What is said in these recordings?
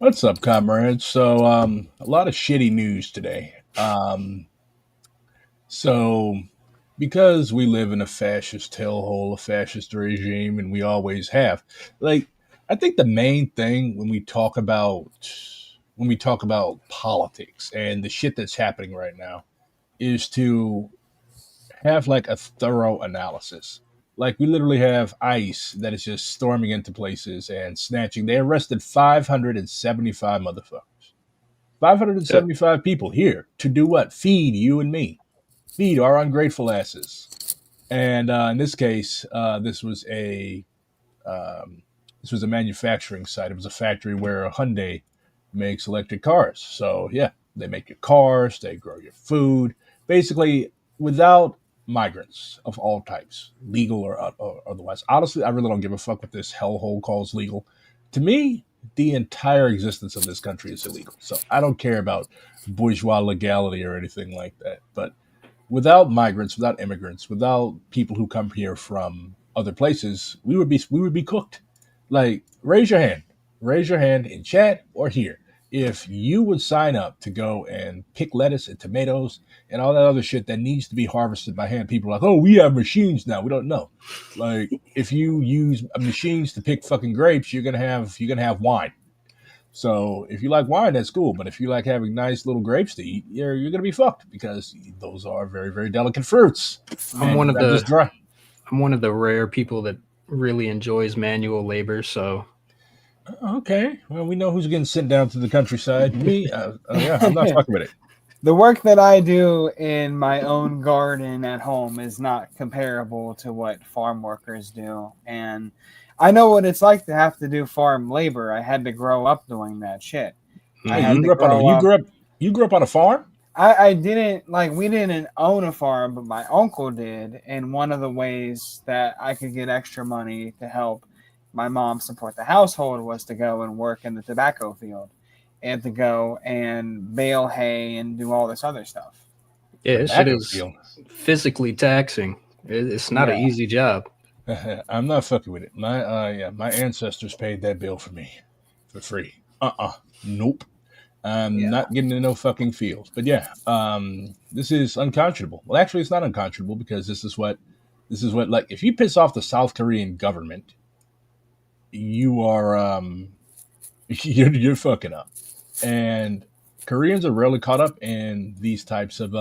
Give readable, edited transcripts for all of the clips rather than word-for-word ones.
What's up, comrades? So, a lot of shitty news today. So, because we live in a fascist hellhole, a fascist regime, and we always have, like, I think the main thing when we talk about politics and the shit that's happening right now is to have like a thorough analysis. Like we literally have ICE that is just storming into places and snatching. They arrested 575 motherfuckers. Yep. 575 people here to do what? Feed you and me. Feed our ungrateful asses. And in this case, um, this was a manufacturing site. It was a factory where Hyundai makes electric cars. So yeah, they make your cars, they grow your food, basically without migrants of all types, legal or otherwise. Honestly, I really don't give a fuck what this hellhole calls legal. To me, the entire existence of this country is illegal. So I don't care about bourgeois legality or anything like that. But without migrants, without immigrants, without people who come here from other places, we would be cooked. Like raise your hand in chat or here if you would sign up to go and pick lettuce and tomatoes and all that other shit that needs to be harvested by hand. People are like, oh, we have machines now. We don't know. Like if you use machines to pick fucking grapes, you're gonna have wine. So if you like wine, that's cool. But if you like having nice little grapes to eat, you're gonna be fucked because those are very very delicate fruits, I'm and one you of got this the dry. I'm one of the rare people that really enjoys manual labor. So Okay, well we know who's getting sent down to the countryside. Me, yeah, I'm not fucking with it. The work that I do in my own garden at home is not comparable to what farm workers do. And I know what it's like to have to do farm labor. I had to grow up doing that shit. I Hey, had mhm. to grow you up. grew up on a farm. I didn't like, we didn't own a farm, but my uncle did. And one of the ways that I could get extra money to help my mom support the household was to go and work in the tobacco field and to go and bale hay and do all this other stuff. Yeah, this shit Tobacco is field. physically taxing. It's not an Yeah. easy job. I'm not fucking with it. My ancestors paid that bill for me for free. Nope. I'm Yeah. not getting into no fucking field. But yeah, this is unconscionable. Well, actually, it's not unconscionable because this is what like if you piss off the South Korean government, you are you're fucking up. And Koreans are rarely caught up in these types of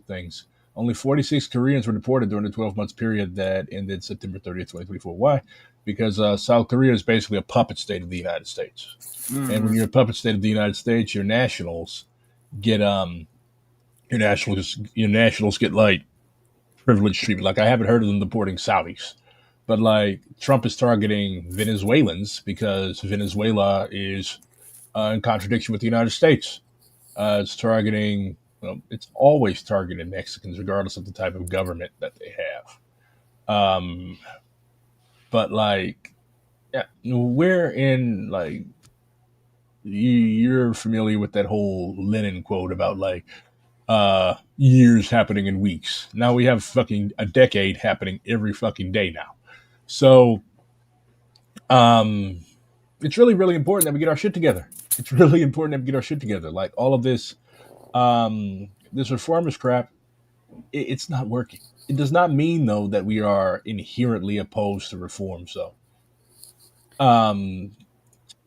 things. Only 46 Koreans were deported during the 12 months period that ended September 30th, 2024. Why? Because South Korea is basically a puppet state of the United States. And when Mm. you're a puppet state of the United States, your nationals get your nationals get like privileged treatment. Like I haven't heard of them deporting Saudis, but like Trump is targeting Venezuelans because Venezuela is in contradiction with the United States. It's targeting. Well, it's always targeted Mexicans, regardless of the type of government that they have. But like, yeah, we're in like you're familiar with that whole Lenin quote about like years happening in weeks. Now we have fucking a decade happening every fucking day now. So um it's really really important that we get our shit together. It's really important that we get our shit together. Like all of this reformist crap, it's not working. It does not mean though that we are inherently opposed to reform. So um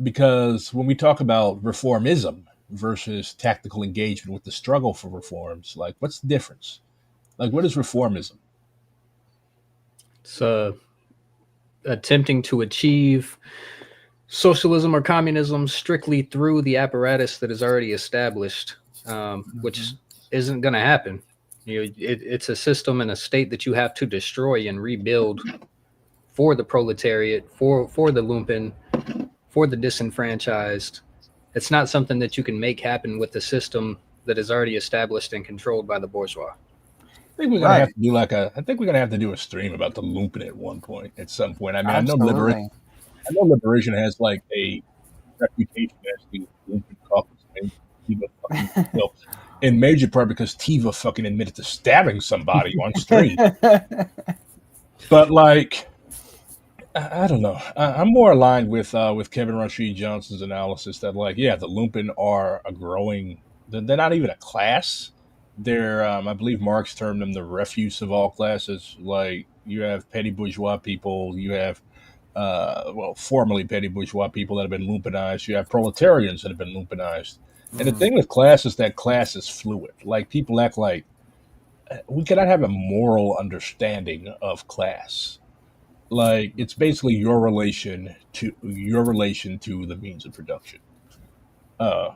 because when we talk about reformism versus tactical engagement with the struggle for reforms, like what's the difference? Like what is reformism? It's attempting to achieve socialism or communism strictly through the apparatus that is already established, which Mhm. isn't going to happen. It's a system and a state that you have to destroy and rebuild for the proletariat, for the lumpen, for the disenfranchised. It's not something that you can make happen with the system that is already established and controlled by the bourgeois. I think we're gonna have Right. to do like a. I think we're gonna have to do a stream about the lumpen at one point. At some point, I mean, Absolutely. I know liberation has like a reputation as the lumpen caucus, and Tiva fucking well, in major part because Tiva fucking admitted to stabbing somebody on stream. But like, I don't know. I'm more aligned with Kevin Rashid Johnson's analysis that, like, yeah, the lumpen are a growing. They're not even a class. They're, I believe Marx termed them the refuse of all classes. Like, you have petty bourgeois people, you have, well, formerly petty bourgeois people that have been lumpenized. You have proletarians that have been lumpenized. And the Mhm. thing with class is that class is fluid. Like, people act like we cannot have a moral understanding of class. Like, it's basically your relation to the means of production.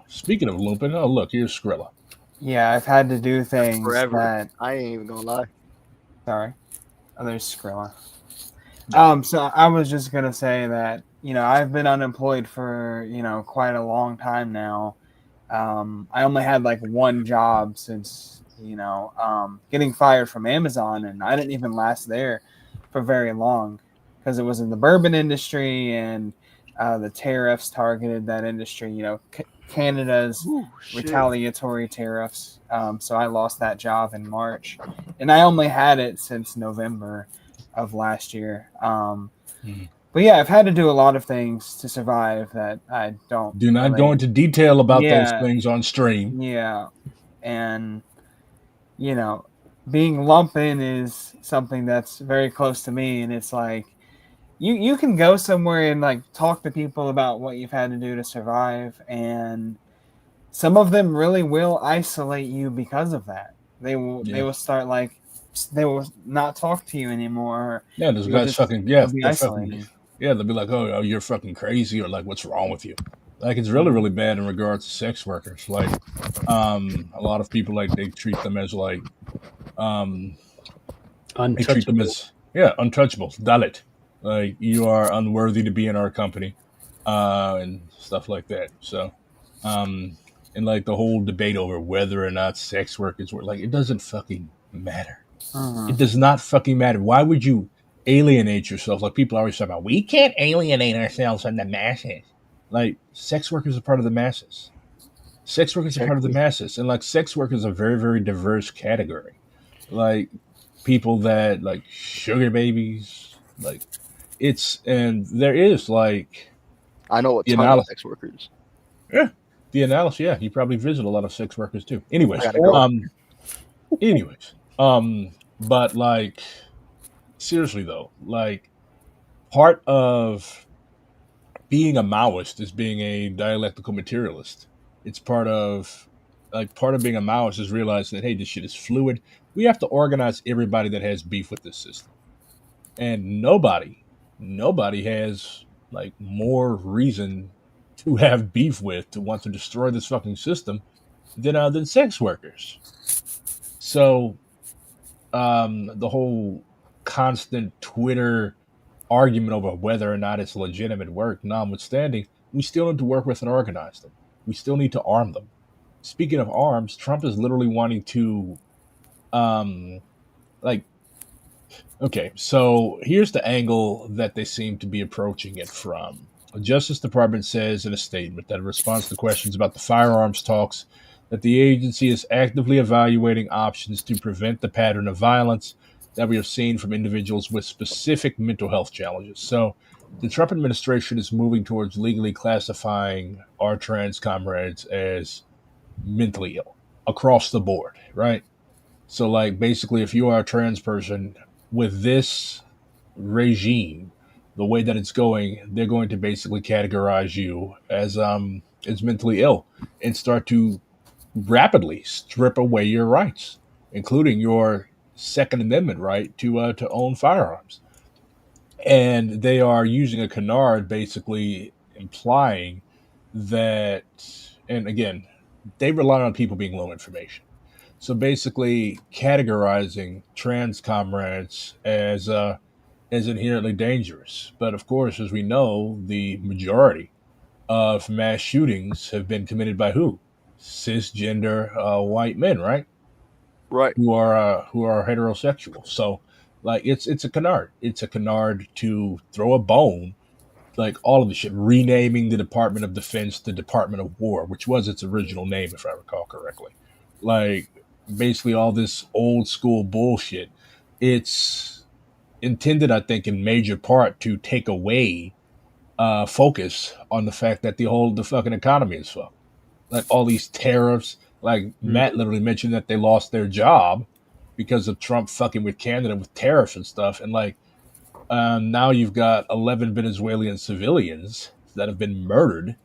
Speaking of lumpen, oh look, here's Skrilla. Yeah, I've had to do things Forever. that. I ain't even gonna lie. Sorry. Oh, there's Skrilla. So I was just gonna say that I've been unemployed for quite a long time now. I only had like one job since getting fired from Amazon, and I didn't even last there for very long because it was in the bourbon industry, and the tariffs targeted that industry. Canada's Ooh, shit. retaliatory tariffs. So I lost that job in March, and I only had it since November of last year. But yeah, I've had to do a lot of things to survive that I don't Do not really. go into detail about those Yeah, things on stream. yeah, and you know, being lumpen is something that's very close to me, and it's like you can go somewhere and like talk to people about what you've had to do to survive, and some of them really will isolate you because of that. They Yeah, will start like they will not talk to you anymore. yeah. Those You'll guys just fucking, they'll yeah, be they're fucking, isolating. yeah. They'll be like, oh, you're fucking crazy, or like, what's wrong with you? Like, it's really, Mhm. really bad in regards to sex workers. Like, a lot of people, like, they treat them as like, um, they treat them Untouchable. as, yeah, untouchables, Dalit. Like, you are unworthy to be in our company, and stuff like that. So, um, and like the whole debate over whether or not sex workers were like, it doesn't fucking matter. It Mhm. does not fucking matter. Why would you alienate yourself? Like, people always talk about, we can't alienate ourselves from the masses. Like, sex workers are part of the masses. Sex workers are part of the Exactly. masses, and like, sex workers are a very, very diverse category. Like, people that like sugar babies, like, and there is like I know a the ton of analysis. sex workers. Yeah, the analysis. Yeah, you probably visit a lot of sex workers too. I Anyways, gotta go. anyways, but like, seriously though, like, part of being a Maoist is being a dialectical materialist. It's part of being a Maoist is realizing that, hey, this shit is fluid. We have to organize everybody that has beef with this system, and nobody has like more reason to have beef with, to want to destroy this fucking system, than sex workers. So, the whole constant Twitter argument over whether or not it's legitimate work, notwithstanding, we still need to work with and organize them. We still need to arm them. Speaking of arms, Trump is literally wanting to, um, like, okay, so here's the angle that they seem to be approaching it from. The Justice Department says in a statement that in response to questions about the firearms talks, that the agency is actively evaluating options to prevent the pattern of violence that we have seen from individuals with specific mental health challenges. So the Trump administration is moving towards legally classifying our trans comrades as mentally ill across the board, right? So, like, basically, if you are a trans person with this regime, the way that it's going, they're going to basically categorize you as mentally ill and start to rapidly strip away your rights, including your Second Amendment right to own firearms. And they are using a canard, basically implying that, and again, they rely on people being low information. So basically, categorizing trans comrades as inherently dangerous. But of course, as we know, the majority of mass shootings have been committed by who? Cisgender white men, right? Right. Who are heterosexual. So, like, it's a canard. It's a canard to throw a bone, like all of the shit, renaming the Department of Defense the Department of War, which was its original name, if I recall correctly. Like, basically all this old school bullshit. It's intended, I think, in major part to take away focus on the fact that the fucking economy is fucked. Like all these tariffs, like Matt literally mentioned that they lost their job because of Trump fucking with Canada with tariffs and stuff. And like now you've got 11 Venezuelan civilians that have been murdered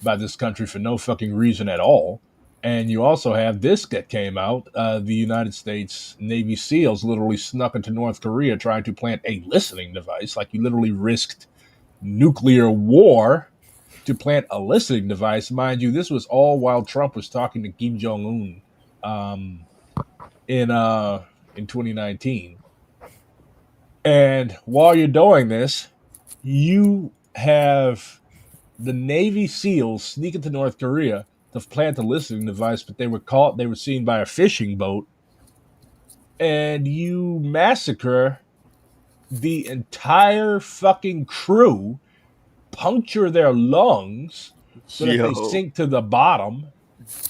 by this country for no fucking reason at all. And you also have this that came out. The United States Navy SEALs literally snuck into North Korea trying to plant a listening device. Like you literally risked nuclear war to plant a listening device. Mind you, this was all while Trump was talking to Kim Jong Un in 2019. And while you're doing this, you have the Navy SEALs sneak into North Korea to plant a listening device, but they were caught. They were seen by a fishing boat, and you massacre the entire fucking crew, puncture their lungs so that they sink to the bottom.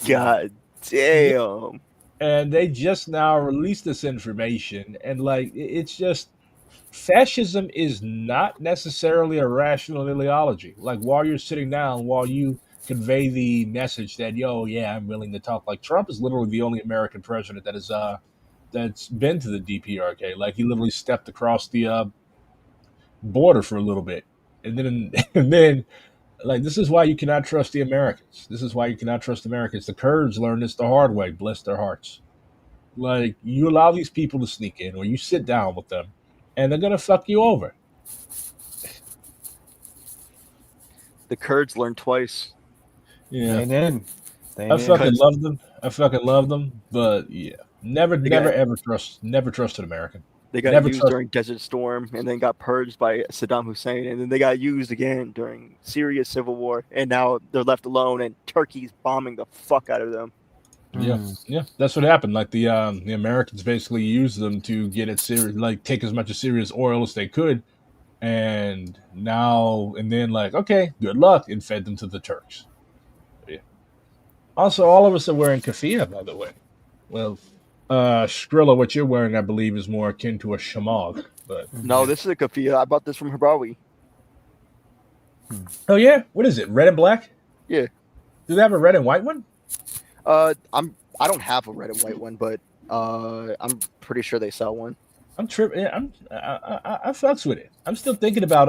God damn. And they just now released this information, and like it's just fascism is not necessarily a rational ideology. Like while you're sitting down, while you convey the message that yo, yeah, I'm willing to talk. Like Trump is literally the only American president that is that's been to the DPRK. Like he literally stepped across the border for a little bit, and then and then like this is why you cannot trust the Americans. This is why you cannot trust Americans. The Kurds learned this the hard way. Bless their hearts. Like you allow these people to sneak in, or you sit down with them, and they're gonna fuck you over. The Kurds learned twice. Yeah, They did. I fucking love them. I fucking love them. But yeah, never trust an American. They got used during Desert Storm, and then got purged by Saddam Hussein, and then they got used again during Syria's civil war, and now they're left alone, and Turkey's bombing the fuck out of them. Yeah, that's what happened. Like the Americans basically used them to get it serious, like take as much of Syria's oil as they could, and then like okay, good luck, and fed them to the Turks. Yeah. Also, all of us are wearing keffiyeh, by the way. Well, Skrilla, what you're wearing, I believe, is more akin to a shamag. But no, this is a keffiyeh. I bought this from Habrawi. Oh yeah, what is it? Red and black? Yeah. Do they have a red and white one? I don't have a red and white one, but I'm pretty sure they sell one. I'm tripping. Yeah, I fucks with it. I'm still thinking about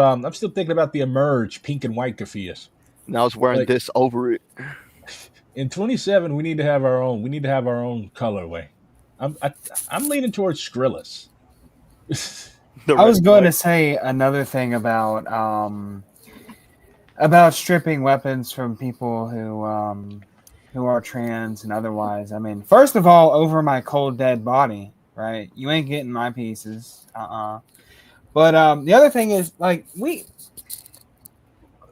the Emerge pink and white keffiyehs. And I was wearing this over it. In 27, we need to have our own. We need to have our own colorway. I'm leaning towards Skrillas. I was going to say another thing about stripping weapons from people who are trans and otherwise. I mean, first of all, over my cold dead body, right? You ain't getting my pieces. But the other thing is like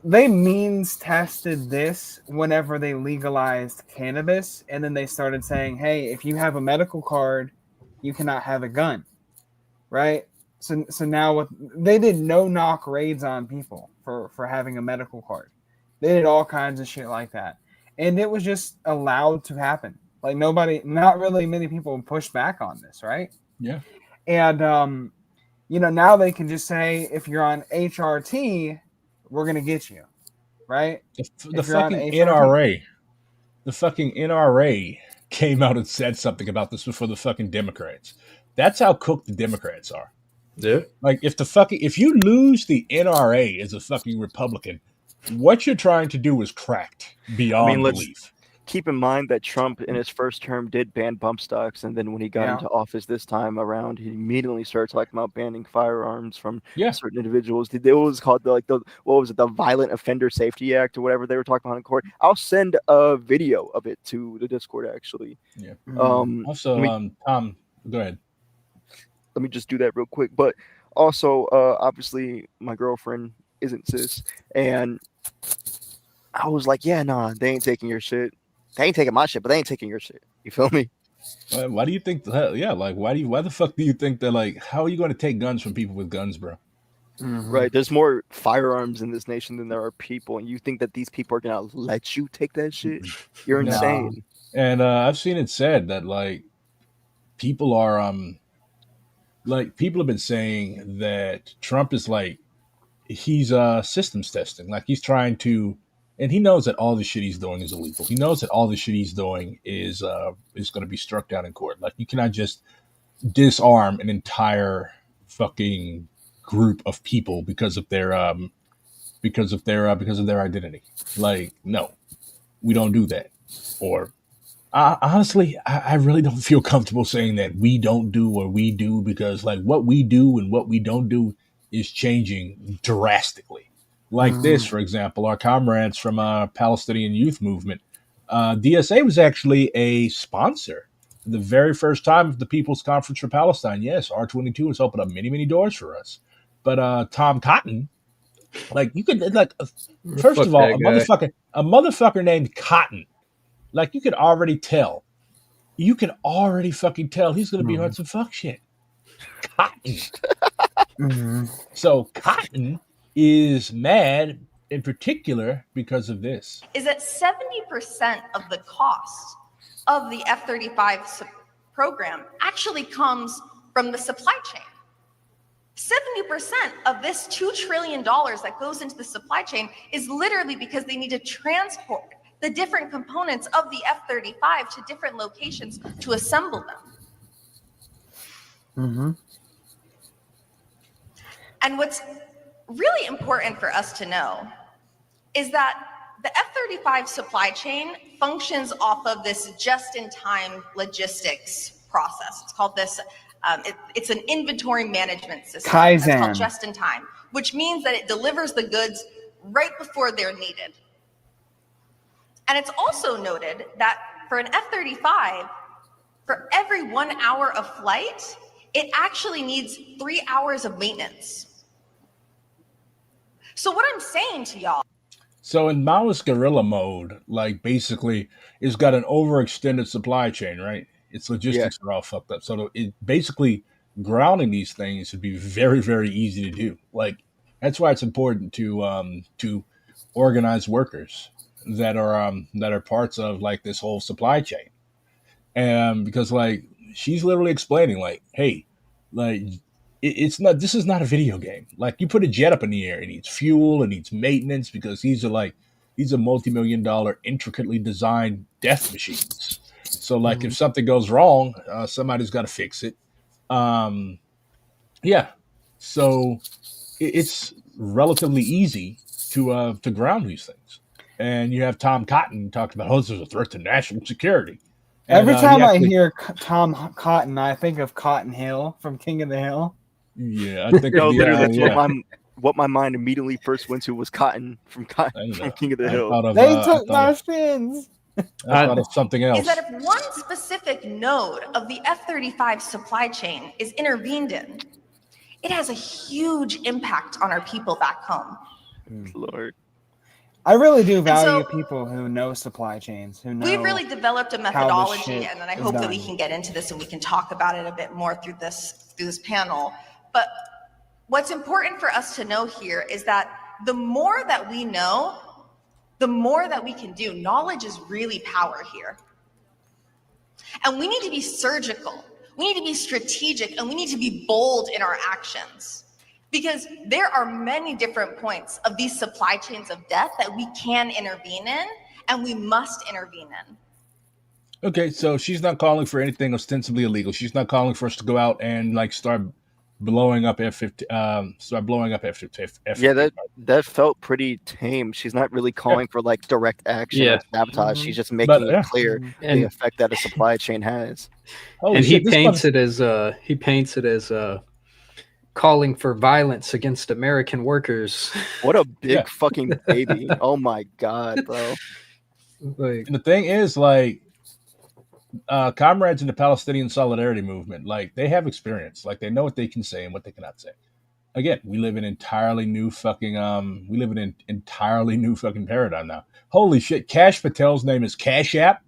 they means tested this whenever they legalized cannabis, and then they started saying, hey, if you have a medical card, you cannot have a gun, right? So now they did no knock raids on people for having a medical card. They did all kinds of shit like that, and it was just allowed to happen. Like not really many people pushed back on this, right? Yeah. And now they can just say if you're on HRT, we're gonna get you, right? The fucking NRA, came out and said something about this before the fucking Democrats. That's how cooked the Democrats are. Yeah. Like if you lose the NRA as a fucking Republican, what you're trying to do is cracked beyond belief. Keep in mind that Trump in his first term did ban bump stocks, and then when he got into office this time around, he immediately started talking about banning firearms from certain individuals. It was called the Violent Offender Safety Act or whatever they were talking about in court. I'll send a video of it to the Discord actually. Yeah. Tom, go ahead. Let me just do that real quick. But also, obviously, my girlfriend isn't cis, and I was like, yeah, nah, they ain't taking your shit. They ain't taking my shit, but they ain't taking your shit. You feel me? Why do you think? Why the fuck do you think that? Like, how are you going to take guns from people with guns, bro? Mm-hmm. Right. There's more firearms in this nation than there are people, and you think that these people are gonna let you take that shit? You're insane. And I've seen it said that like people are like people have been saying that Trump is like he's systems testing, like he's trying to, and he knows that all the shit he's doing is illegal. He knows that all the shit he's doing is going to be struck down in court. Like you cannot just disarm an entire fucking group of people because of their because of their identity. Like no, we don't do that. Or honestly, I really don't feel comfortable saying that we don't do or we do, because like what we do and what we don't do is changing drastically. Like this, for example, our comrades from Palestinian Youth Movement, DSA was actually a sponsor the very first time of the People's Conference for Palestine. Yes, R22 has opened up many, many doors for us. But Tom Cotton, like you could like first Fuck of all, that a motherfucker named Cotton, like you could already tell. You can already fucking tell he's gonna be on some fuck shit. Cotton. So Cotton is mad in particular because of this. Is that 70% of the cost of the F-35 program actually comes from the supply chain. 70% of this $2 trillion that goes into the supply chain is literally because they need to transport the different components of the F-35 to different locations to assemble them. And what's really important for us to know is that the F-35 supply chain functions off of this just-in-time logistics process. It's called this, it's an inventory management system. Kaizen. It's called just-in-time, which means that it delivers the goods right before they're needed. And it's also noted that for an F-35, for every 1 hour of flight, it actually needs 3 hours of maintenance. So what I'm saying to y'all. So in Maoist guerrilla mode, like basically it's got an overextended supply chain, right? Its logistics are all fucked up. So it basically grounding these things would be very, very easy to do. Like that's why it's important to organize workers that are parts of like this whole supply chain. And because like she's literally explaining like, hey, like it's not, this is not a video game. Like you put a jet up in the air, it needs fuel, it needs maintenance, because these are multi-million-dollar intricately designed death machines. So like if something goes wrong, somebody's got to fix it. Yeah. So it's relatively easy to ground these things. And you have Tom Cotton talked about, this is a threat to national security. And, every time I hear Tom Cotton, I think of Cotton Hill from King of the Hill. Yeah, I think literally that's what my mind immediately first went to was Cotton from King of the Hill. They took my spins. I thought of something else. Is that if one specific node of the F-35 supply chain is intervened in, it has a huge impact on our people back home. Lord. I really do value people who know supply chains, who know. We've really developed a methodology, and then I hope that we can get into this and we can talk about it a bit more through this panel. But what's important for us to know here is that the more that we know, the more that we can do. Knowledge is really power here. And we need to be surgical. We need to be strategic, and we need to be bold in our actions. Because there are many different points of these supply chains of death that we can intervene in, and we must intervene in. Okay, so she's not calling for anything ostensibly illegal. She's not calling for us to go out and like start blowing up F-15. Yeah, that felt pretty tame. She's not really calling for like direct action or sabotage. She's just making it clear the effect that a supply chain has. And he paints it as calling for violence against American workers. What a big fucking baby. Oh my God, bro. And the thing is, like, comrades in the Palestinian Solidarity Movement, like, they have experience. Like, they know what they can say and what they cannot say. Again, we live in an entirely new fucking paradigm now. Holy shit, Cash Patel's name is Cash App.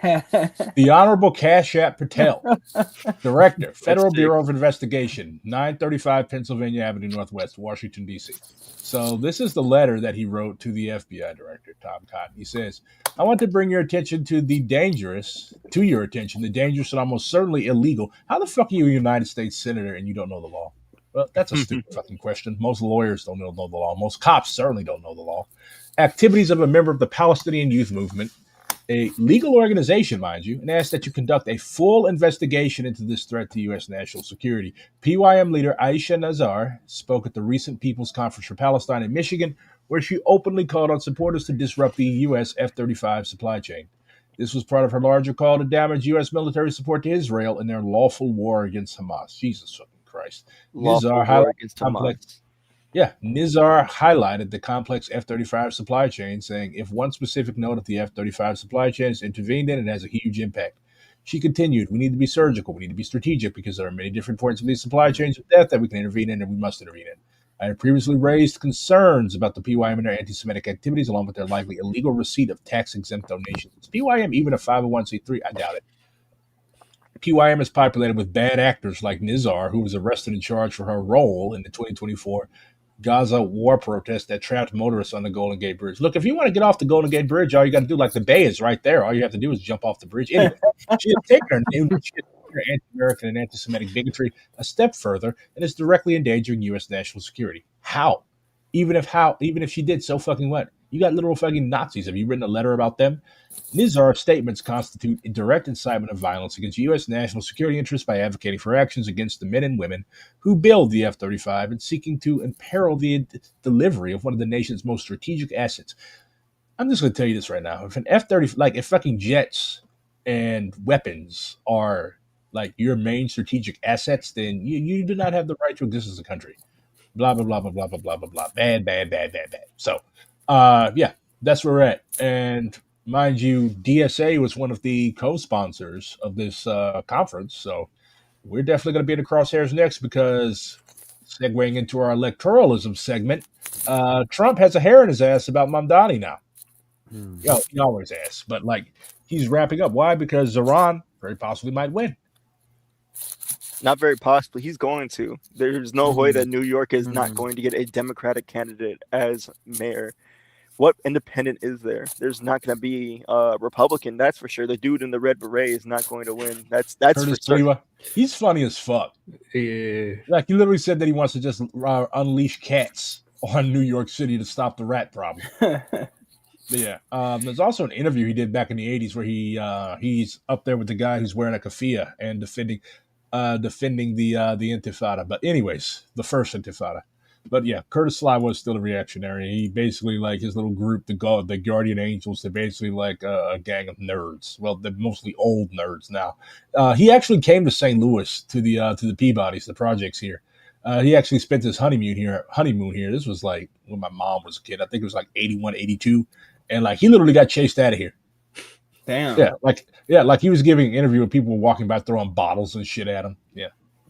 The Honorable Kashat Patel, Director, Federal Bureau of Investigation, 935 Pennsylvania Avenue Northwest, Washington, D.C. So this is the letter that he wrote to the FBI Director, Tom Cotton. He says, I want to bring your attention to the dangerous and almost certainly illegal. How the fuck are you a United States Senator and you don't know the law? Well, that's a stupid fucking question. Most lawyers don't know the law. Most cops certainly don't know the law. Activities of a member of the Palestinian Youth Movement, a legal organization, mind you, and asked that you conduct a full investigation into this threat to U.S. national security. PYM leader Aisha Nazar spoke at the recent People's Conference for Palestine in Michigan, where she openly called on supporters to disrupt the U.S. F-35 supply chain. This was part of her larger call to damage U.S. military support to Israel in their lawful war against Hamas. Jesus fucking Christ. Lawful war against Hamas. Yeah, Nizar highlighted the complex F-35 supply chain, saying, if one specific node of the F-35 supply chain is intervened in, it has a huge impact. She continued, we need to be surgical, we need to be strategic, because there are many different points of these supply chains of death that we can intervene in and we must intervene in. I have previously raised concerns about the PYM and their anti-Semitic activities, along with their likely illegal receipt of tax-exempt donations. Is PYM even a 501c3? I doubt it. PYM is populated with bad actors like Nizar, who was arrested and charged for her role in the 2024 Gaza war protest that trapped motorists on the Golden Gate Bridge. Look, if you want to get off the Golden Gate Bridge, all you got to do, like the bay is right there. All you have to do is jump off the bridge. Anyway, she has taken her anti-American and anti-Semitic bigotry a step further and is directly endangering U.S. national security. How? Even if she did, so fucking what? You got literal fucking Nazis. Have you written a letter about them? Nizar's statements constitute a direct incitement of violence against U.S. national security interests by advocating for actions against the men and women who build the F-35 and seeking to imperil the delivery of one of the nation's most strategic assets. I'm just going to tell you this right now. If an F-35, like if fucking jets and weapons are like your main strategic assets, then you do not have the right to exist as a country. Blah, blah, blah, blah, blah, blah, blah, blah, blah. Bad, bad, bad, bad, bad. So, yeah, that's where we're at. And mind you, DSA was one of the co-sponsors of this conference. So we're definitely going to be in the crosshairs next because, segueing into our electoralism segment, Trump has a hair in his ass about Mamdani now. He always has. But, like, he's wrapping up. Why? Because Iran very possibly might win. Not very possibly. He's going to. There's no way that New York is not going to get a Democratic candidate as mayor. What independent is there? There's not going to be a Republican. That's for sure. The dude in the red beret is not going to win. That's for sure. He's funny as fuck. Yeah. Like, he literally said that he wants to just unleash cats on New York City to stop the rat problem. Yeah. There's also an interview he did back in the 80s where he's up there with the guy who's wearing a keffiyeh and defending the Intifada. But anyways, the first Intifada. But yeah, Curtis Sly was still a reactionary. He basically, like, his little group, the Guardian Angels, they're basically like a gang of nerds. Well, they're mostly old nerds now. He actually came to St. Louis to the Peabodys, the projects here. He actually spent his honeymoon here. This was like when my mom was a kid. I think it was like 81, 82. And like, he literally got chased out of here. Damn. Yeah, like he was giving an interview with people walking by throwing bottles and shit at him. Yeah.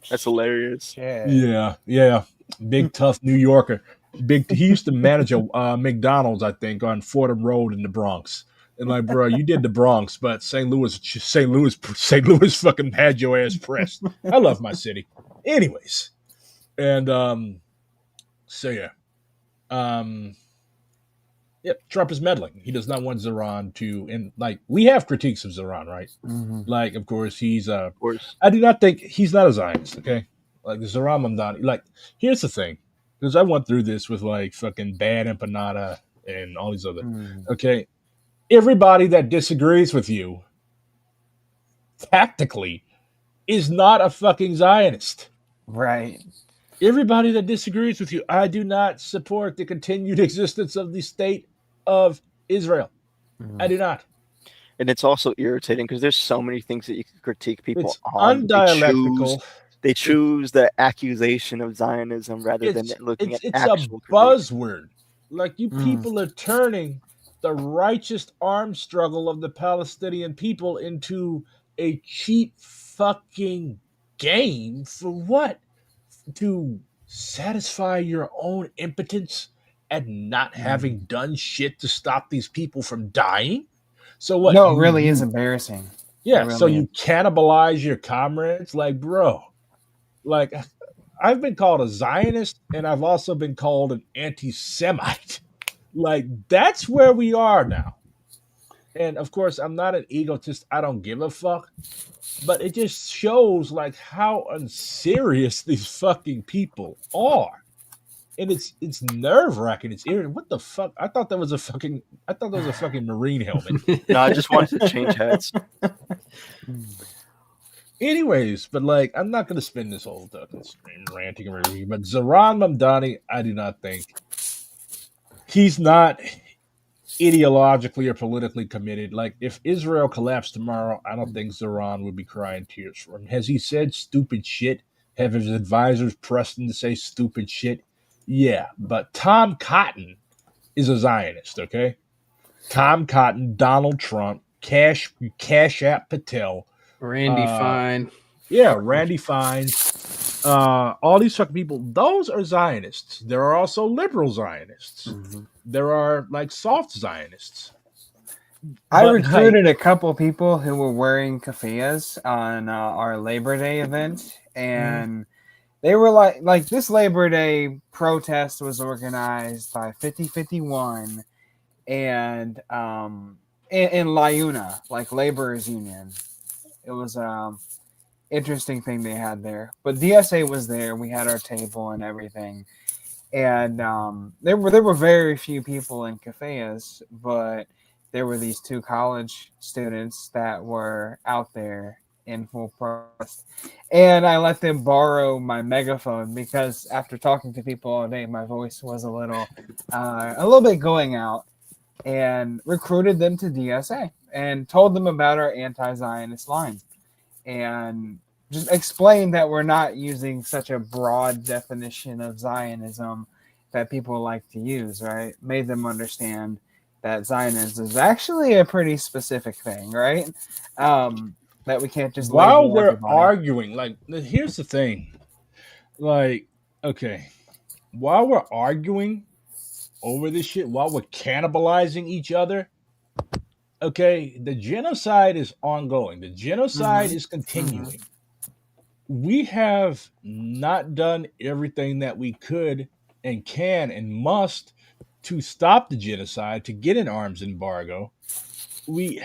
That's hilarious. Yeah. Big tough New Yorker. He used to manage a McDonald's, I think, on Fordham Road in the Bronx. And like, bro, you did the Bronx, but St. Louis fucking had your ass pressed. I love my city. Anyways. And so yeah. Yep, Trump is meddling. He does not want Zoran to, and like, we have critiques of Zoran, right? Mm-hmm. Like, of course, I do not think he's not a Zionist, okay? Like, Zoran Mamdani, like, here's the thing, because I went through this with like fucking Bad Empanada and all these other, okay? Everybody that disagrees with you tactically is not a fucking Zionist. Right. Everybody that disagrees with you, I do not support the continued existence of the state of Israel. I do not. And it's also irritating because there's so many things that you can critique people It's on. undialectical. They choose the accusation of Zionism rather than looking at actual a buzzword. Like, you people are turning the righteous armed struggle of the Palestinian people into a cheap fucking game for what? To satisfy your own impotence at not having done shit to stop these people from dying? So what? No, it really is embarrassing. Yeah. Really So you cannibalize your comrades, like, bro. Like, I've been called a Zionist, and I've also been called an anti-Semite. Like, that's where we are now. And of course, I'm not an egotist. I don't give a fuck. But it just shows like how unserious these fucking people are. And it's nerve wracking. It's irritating. What the fuck? I thought that was a fucking Marine helmet. No, I just wanted to change hats. Anyways, but like, I'm not gonna spend this whole fucking stream ranting and raving. But Zoran Mamdani, I do not think he's not ideologically or politically committed. Like, if Israel collapsed tomorrow, I don't think Zoran would be crying tears for him. Has he said stupid shit? Have his advisors pressed him to say stupid shit? Yeah, but Tom Cotton is a Zionist, okay? Tom Cotton, Donald Trump, Cash App Patel, Randy Fine. Yeah, Randy Fine. All these fucking people, those are Zionists. There are also liberal Zionists. Mm-hmm. There are like soft Zionists. I recruited a couple people who were wearing keffiyehs on our Labor Day event, and they were like this Labor Day protest was organized by 5051 and in LIUNA, like Laborers Union. It was interesting thing they had there, but DSA was there. We had our table and everything, and there were very few people in keffiyehs, but there were these two college students that were out there in full protest, and I let them borrow my megaphone because after talking to people all day, my voice was a little bit going out, and recruited them to DSA and told them about our anti-Zionist line. And just explain that we're not using such a broad definition of Zionism that people like to use, right? Made them understand that Zionism is actually a pretty specific thing, right? That we can't just while we're arguing. Like, here's the thing. Like, okay, while we're arguing over this shit, while we're cannibalizing each other, okay, the genocide is ongoing. The genocide is continuing. We have not done everything that we could and can and must to stop the genocide, to get an arms embargo. We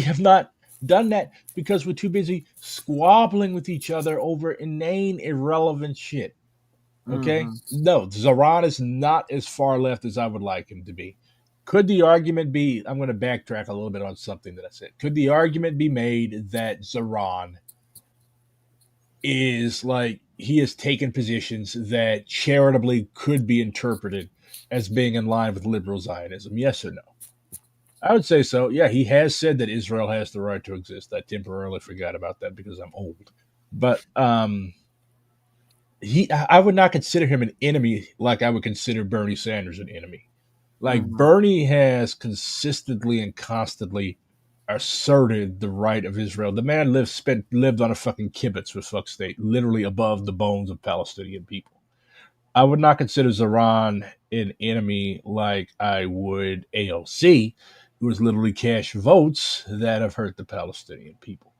have not done that because we're too busy squabbling with each other over inane, irrelevant shit. Okay? No, Zoran is not as far left as I would like him to be. Could the argument be, I'm going to backtrack a little bit on something that I said. Could the argument be made that Zoran is like, he has taken positions that charitably could be interpreted as being in line with liberal Zionism? Yes or no? I would say so. Yeah, he has said that Israel has the right to exist. I temporarily forgot about that because I'm old. But I would not consider him an enemy like I would consider Bernie Sanders an enemy. Like, Bernie has consistently and constantly asserted the right of Israel. The man lived on a fucking kibbutz with fuck state, literally above the bones of Palestinian people. I would not consider Zoran an enemy like I would AOC, who has literally cashed votes that have hurt the Palestinian people.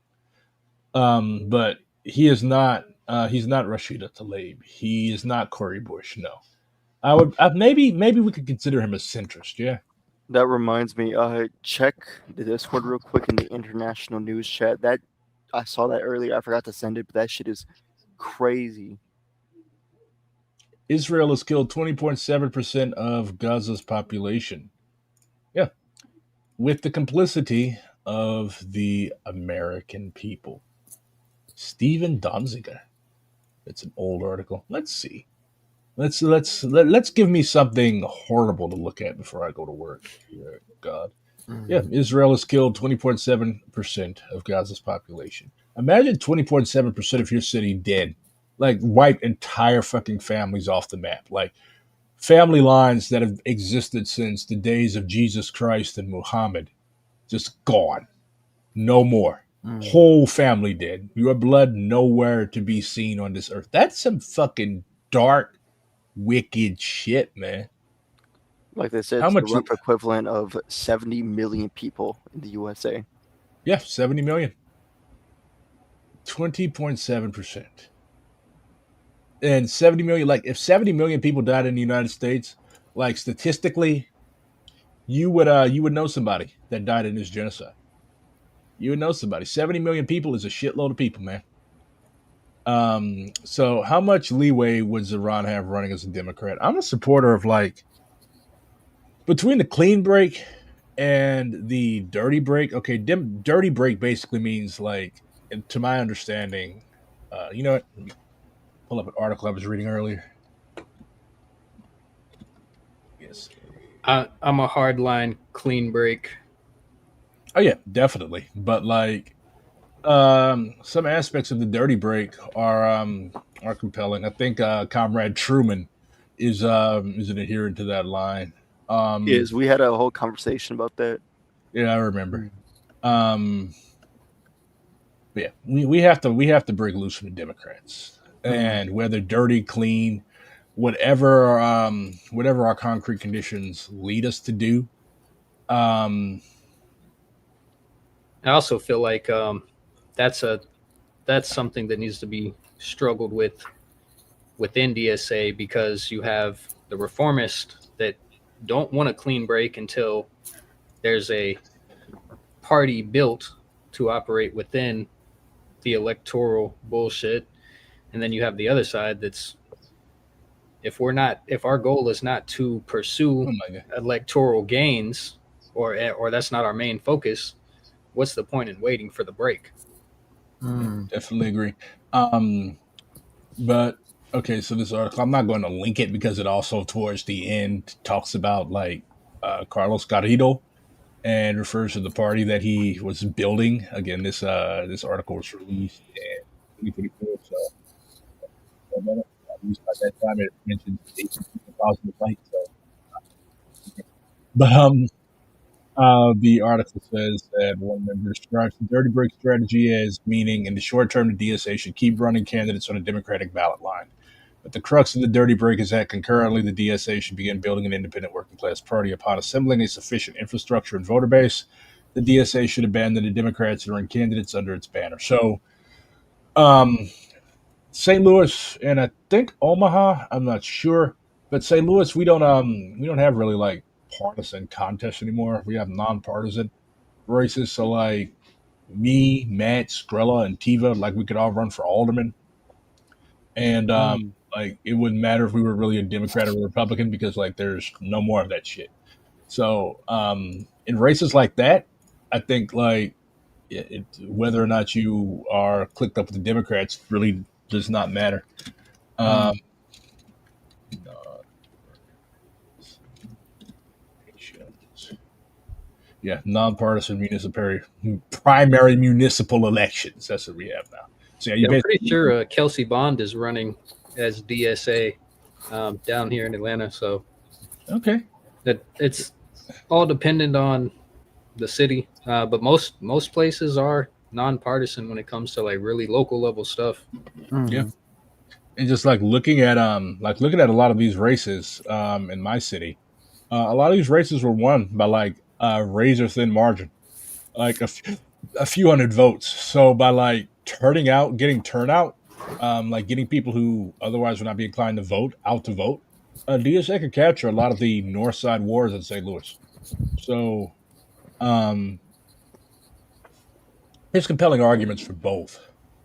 But he is not. He's not Rashida Tlaib. He is not Cory Bush. No. I would maybe we could consider him a centrist. Yeah. That reminds me. Check the Discord real quick in the international news chat. That I saw that earlier. I forgot to send it, but that shit is crazy. Israel has killed 20.7% of Gaza's population. Yeah, with the complicity of the American people. Steven Donziger. It's an old article. Let's see. Let's give me something horrible to look at before I go to work. God. Yeah, Israel has killed 20.7% of Gaza's population. Imagine 20.7% of your city dead. Like, wipe entire fucking families off the map. Like, family lines that have existed since the days of Jesus Christ and Muhammad, just gone. No more. Whole family dead. Your blood nowhere to be seen on this earth. That's some fucking dark, wicked shit, man. Like they said, How it's much? the rough equivalent of 70 million people in the USA. Yeah, 70 million. 20.7%. And 70 million, like if 70 million people died in the United States, like statistically, you would know somebody that died in this genocide. You would know somebody. 70 million people is a shitload of people, man. So how much leeway would Zeron have running as a Democrat? I'm a supporter of like between the clean break and the dirty break. Okay, dirty break basically means like, to my understanding, you know what? Let me pull up an article I was reading earlier. Yes. I'm a hardline clean break. Oh yeah, definitely. But like some aspects of the dirty break are compelling. I think Comrade Truman is an adherent to that line. Is we had a whole conversation about that. Yeah, I remember. Yeah, we have to break loose from the Democrats, and whether dirty, clean, whatever our concrete conditions lead us to do. I also feel like that's something that needs to be struggled with within DSA, because you have the reformists that don't want a clean break until there's a party built to operate within the electoral bullshit, and then you have the other side that's, if our goal is not to pursue electoral gains, or that's not our main focus, what's the point in waiting for the break? Definitely agree. But okay, so this article, I'm not going to link it because it also towards the end talks about like Carlos Garrido and refers to the party that he was building. Again, this article was released in 2024, so at least by that time it mentioned 18,000 lights. So. But the article says that one member describes the dirty break strategy as meaning in the short term the DSA should keep running candidates on a Democratic ballot line. But the crux of the dirty break is that concurrently the DSA should begin building an independent working class party. Upon assembling a sufficient infrastructure and voter base, the DSA should abandon the Democrats and run candidates under its banner. So St. Louis and I think Omaha, I'm not sure, but St. Louis we don't have really like partisan contests anymore. We have nonpartisan races. So like me, Matt, Skrilla, and Tiva, like we could all run for alderman. And like it wouldn't matter if we were really a Democrat or a Republican because like there's no more of that shit. So in races like that, I think like whether or not you are clicked up with the Democrats really does not matter. Yeah, nonpartisan primary municipal elections. That's what we have now. So yeah, I'm pretty sure Kelsey Bond is running as DSA down here in Atlanta. So okay, that it's all dependent on the city, but most places are nonpartisan when it comes to like really local level stuff. Yeah, and just like looking at a lot of these races in my city, a lot of these races were won by like a razor thin margin, like a few hundred votes. So by like getting turnout, like getting people who otherwise would not be inclined to vote out to vote, DSA could capture a lot of the north side wars in St. Louis. So there's compelling arguments for both.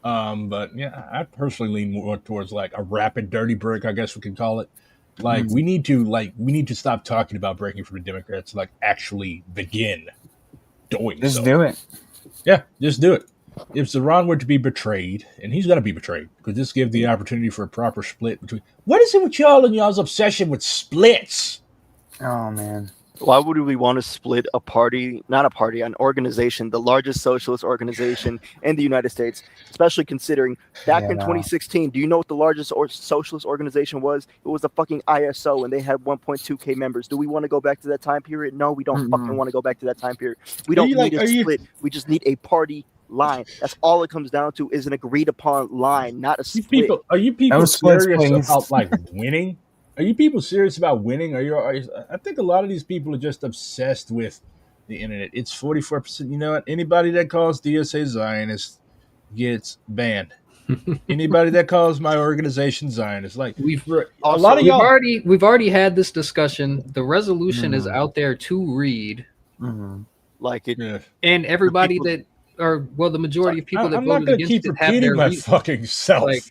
But yeah, I personally lean more towards like a rapid dirty break, I guess we could call it. Like we need to stop talking about breaking from the Democrats, like actually begin doing just do it. Yeah, just do it. If Zeron were to be betrayed, and he's going to be betrayed, because this gives the opportunity for a proper split between. What is it with y'all and y'all's obsession with splits? Oh man. Why would we want to split a party, not a party, an organization, the largest socialist organization in the United States, especially considering back in 2016, do you know what the largest socialist organization was? It was the fucking ISO, and they had 1.2K members. Do we want to go back to that time period? No, we don't fucking want to go back to that time period. We don't need a split. We just need a party line. That's all it comes down to, is an agreed upon line, not a split. Are you people serious about like winning? Are you people serious about winning? I think a lot of these people are just obsessed with the internet. It's 44%. You know what? Anybody that calls DSA Zionist gets banned. Anybody that calls my organization Zionist, like We've a lot of y'all. we've already had this discussion. The resolution is out there to read. Like it, Yeah. And everybody people, that are the majority of people that I'm not voted going to against keep it have repeating their my reasons. fucking self. Like,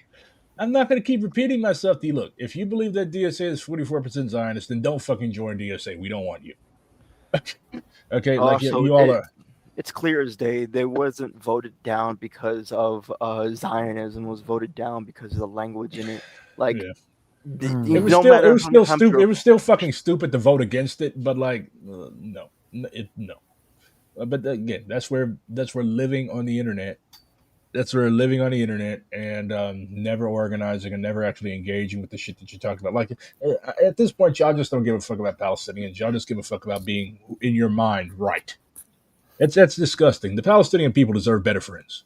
I'm not going to keep repeating myself to you. Look, if you believe that DSA is 44% Zionist, then don't fucking join DSA. We don't want you. Okay, like you all are. It's clear as day. They wasn't voted down because of Zionism. Was voted down because of the language in it. Like, Yeah. no It matter was still stupid. It was still fucking stupid to vote against it. But like, no. But again, that's where living on the internet. That's where living on the internet and never organizing and never actually engaging with the shit that you're talking about. Like at this point, y'all just don't give a fuck about Palestinians. Y'all just give a fuck about being in your mind right. That's disgusting. The Palestinian people deserve better friends.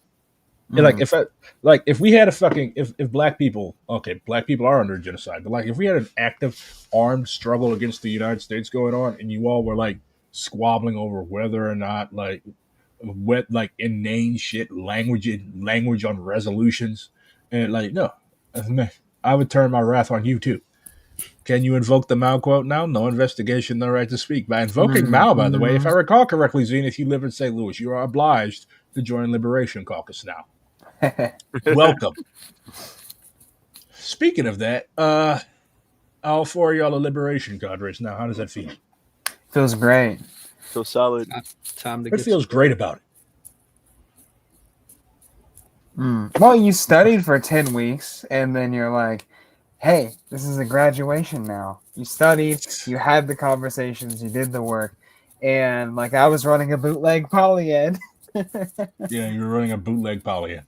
And if we had a fucking if black people, okay, black people are under genocide, but like if we had an active armed struggle against the United States going on, and you all were like squabbling over whether or not like inane shit language on resolutions, and like no, I would turn my wrath on you too. Can you invoke the Mao quote now? No investigation, no right to speak. By invoking Mao, by the way, if I recall correctly, Zenith, you live in St. Louis, you are obliged to join Liberation Caucus now. Welcome. Speaking of that, all four of y'all are Liberation Cadres now. How does that feel? Feels great. So solid. Time to What feels great about it? Well, you studied for 10 weeks, and then you're like, hey, this is a graduation now. You studied, you had the conversations, you did the work, and like I was running a bootleg polyed. Yeah, you're running a bootleg polyed.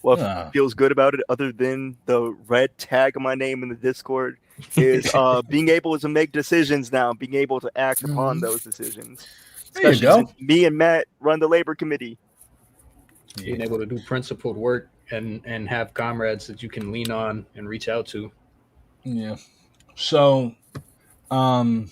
What feels good about it, other than the red tag of my name in the Discord, is being able to make decisions now, being able to act upon those decisions. Especially since me and Matt run the labor committee. Being able to do principled work and have comrades that you can lean on and reach out to. Yeah. So, in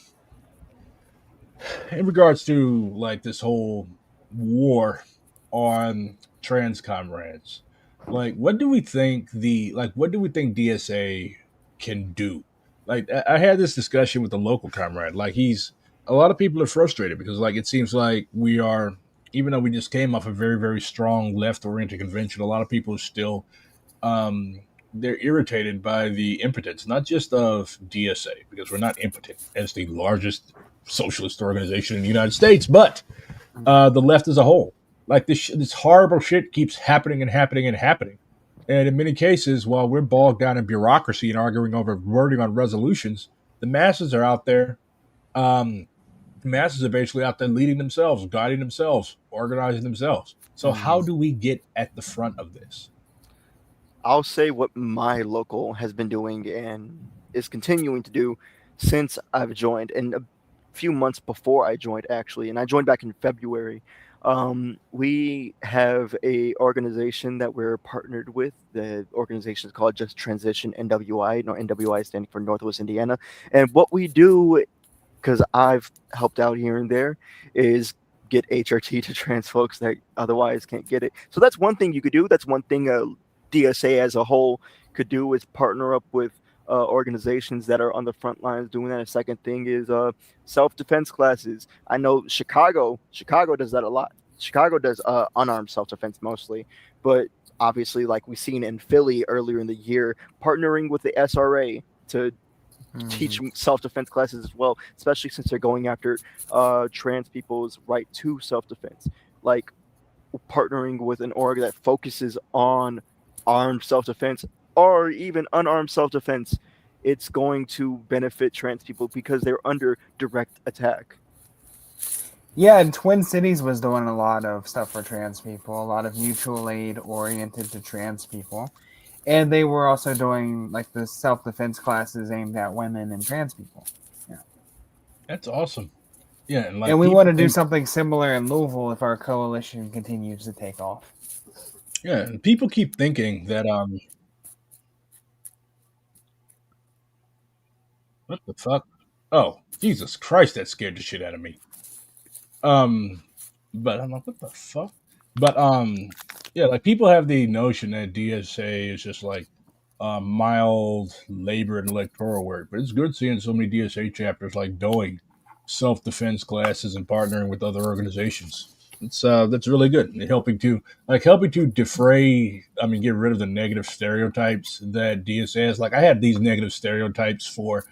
regards to like this whole war on trans comrades, like what do we think DSA can do? Like I had this discussion with a local comrade. Like a lot of people are frustrated because like it seems like we are, even though we just came off a very, very strong left-oriented convention, a lot of people are still they're irritated by the impotence, not just of DSA, because we're not impotent as the largest socialist organization in the United States, but the left as a whole. Like this horrible shit keeps happening and happening and happening. And in many cases, while we're bogged down in bureaucracy and arguing over wording on resolutions, the masses are out there. The masses are basically out there leading themselves, guiding themselves, organizing themselves. So how do we get at the front of this? I'll say what my local has been doing and is continuing to do since I've joined, and a few months before I joined, actually, and I joined back in February. We have a organization that we're partnered with. The organization is called Just Transition NWI. No, NWI standing for Northwest Indiana. And what we do, because I've helped out here and there, is get HRT to trans folks that otherwise can't get it. So that's one thing you could do. That's one thing DSA as a whole could do, is partner up with organizations that are on the front lines doing that. A second thing is self-defense classes. I know Chicago does that a lot. Chicago does unarmed self-defense mostly, but obviously, like we've seen in Philly earlier in the year, partnering with the SRA to teach self-defense classes as well, especially since they're going after trans people's right to self-defense. Like partnering with an org that focuses on armed self-defense or even unarmed self-defense, it's going to benefit trans people because they're under direct attack. Yeah, and Twin Cities was doing a lot of stuff for trans people, a lot of mutual aid oriented to trans people. And they were also doing like the self-defense classes aimed at women and trans people. Yeah. That's awesome. Yeah, and we want to do something similar in Louisville if our coalition continues to take off. Yeah, and people keep thinking that What the fuck? Oh, Jesus Christ, that scared the shit out of me. But I'm like, what the fuck? But yeah, like people have the notion that DSA is just like mild labor and electoral work, but it's good seeing so many DSA chapters like doing self-defense classes and partnering with other organizations. It's that's really good. And helping to defray. I mean, get rid of the negative stereotypes that DSA has. Like I had these negative stereotypes for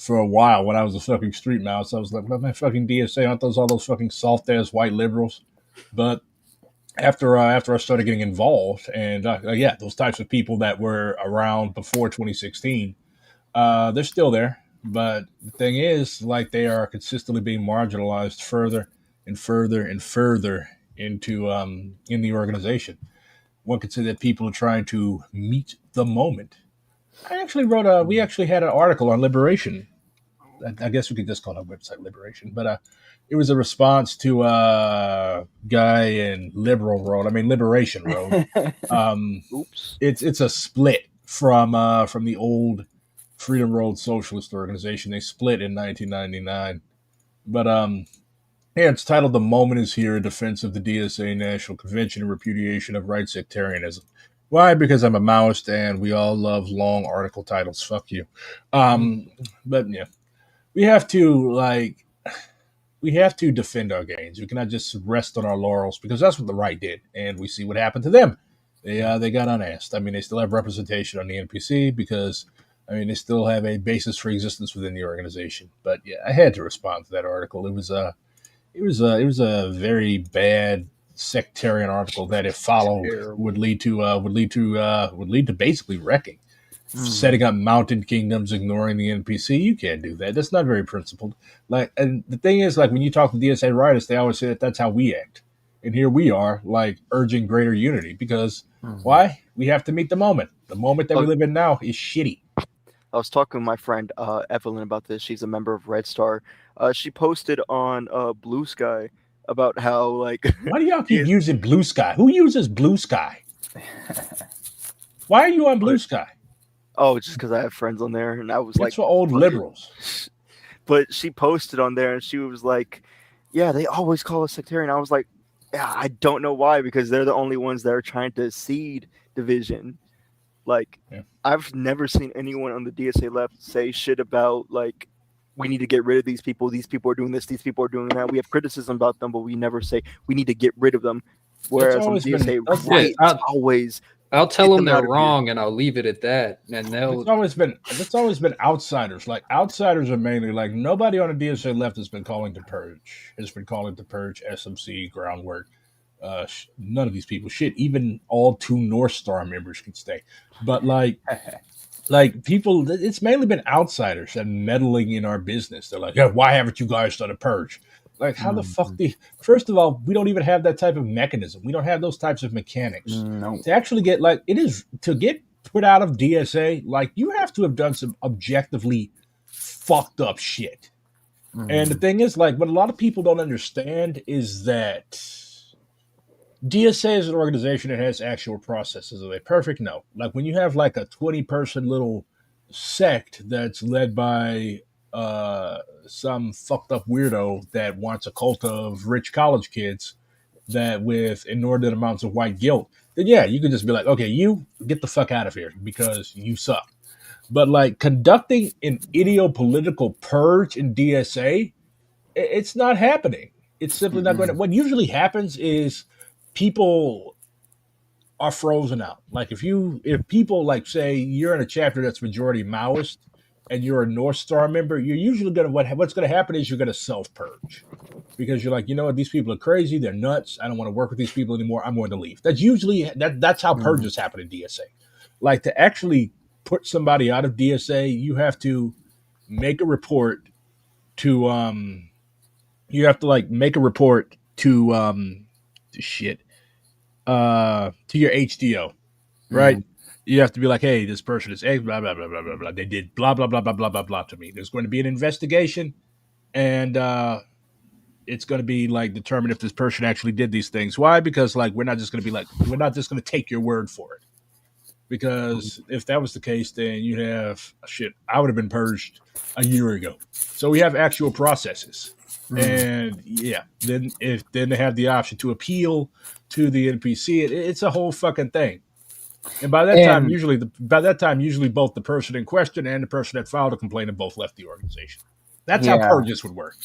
a while when I was a fucking street mouse. I was like, what my fucking DSA? Aren't those all those fucking soft ass white liberals? But after I started getting involved, and yeah, those types of people that were around before 2016, they're still there. But the thing is, like, they are consistently being marginalized further and further and further into in the organization. One could say that people are trying to meet the moment. I actually wrote a. We actually had an article on liberation. I guess we could just call our website Liberation, but it was a response to a guy in Liberation Road. Oops. It's a split from the old Freedom Road Socialist Organization. They split in 1999, but yeah, it's titled "The Moment Is Here: A Defense of the DSA National Convention and Repudiation of Right Sectarianism." Why? Because I'm a Maoist, and we all love long article titles. Fuck you. But yeah, we have to defend our gains. We cannot just rest on our laurels because that's what the right did, and we see what happened to them. They got unasked. I mean, they still have representation on the NPC because they still have a basis for existence within the organization. But yeah, I had to respond to that article. It was a very bad sectarian article that, if followed, would lead to basically wrecking. Setting up mountain kingdoms, ignoring the NPC. You can't do that. That's not very principled. Like, and the thing is, like, when you talk to DSA writers, they always say that that's how we act. And here we are, like, urging greater unity because why? We have to meet the moment. The moment that we live in now is shitty. I was talking with my friend Evelyn about this. She's a member of Red Star. She posted on Blue Sky about how, like, why do y'all keep using Blue Sky? Who uses Blue Sky? Why are you on Blue Sky? Oh, just because I have friends on there, and I was like, "It's for old liberals." But she posted on there, and she was like, "Yeah, they always call us sectarian." I was like, "Yeah, I don't know why, because they're the only ones that are trying to seed division." Like, I've never seen anyone on the DSA left say shit about, like, we need to get rid of these people. These people are doing this. These people are doing that. We have criticism about them, but we never say we need to get rid of them. Whereas on DSA, right, always. I'll tell them they're wrong, and I'll leave it at that. And it's always been outsiders. Like, outsiders are mainly like, nobody on the DSA left has been calling to purge. SMC, groundwork. None of these people. Shit, even all 2 North Star members can stay. But like people, it's mainly been outsiders that meddling in our business. They're like, yeah, why haven't you guys done a purge? Like, how the fuck first of all, we don't even have that type of mechanism. We don't have those types of mechanics. No. To actually get, like, to get put out of DSA, like, you have to have done some objectively fucked up shit. And the thing is, like, what a lot of people don't understand is that DSA is an organization that has actual processes. Are they perfect? No. Like, when you have like a 20-person little sect that's led by some fucked up weirdo that wants a cult of rich college kids that with inordinate amounts of white guilt, then yeah, you can just be like, okay, you get the fuck out of here because you suck. But like conducting an ideopolitical purge in DSA, it's not happening. It's simply not going to. What usually happens is people are frozen out. Like if people, like, say you're in a chapter that's majority Maoist and you're a North Star member, you're usually going to, what's going to happen is you're going to self-purge because you're like, you know what, these people are crazy. They're nuts. I don't want to work with these people anymore. I'm going to leave. That's usually, that's how purges happen in DSA. Like, to actually put somebody out of DSA, you have to make a report to, to your HDO, right? You have to be like, hey, this person is X, blah, blah, blah, blah, blah, blah. They did blah, blah, blah, blah, blah, blah, blah to me. There's going to be an investigation, and it's going to be, like, determined if this person actually did these things. Why? Because, like, we're not just going to take your word for it. Because if that was the case, then you'd have shit. I would have been purged a year ago. So we have actual processes, and yeah, then they have the option to appeal to the NPC. It's a whole fucking thing. And by that time, usually both the person in question and the person that filed a complaint have both left the organization. That's how purges would work.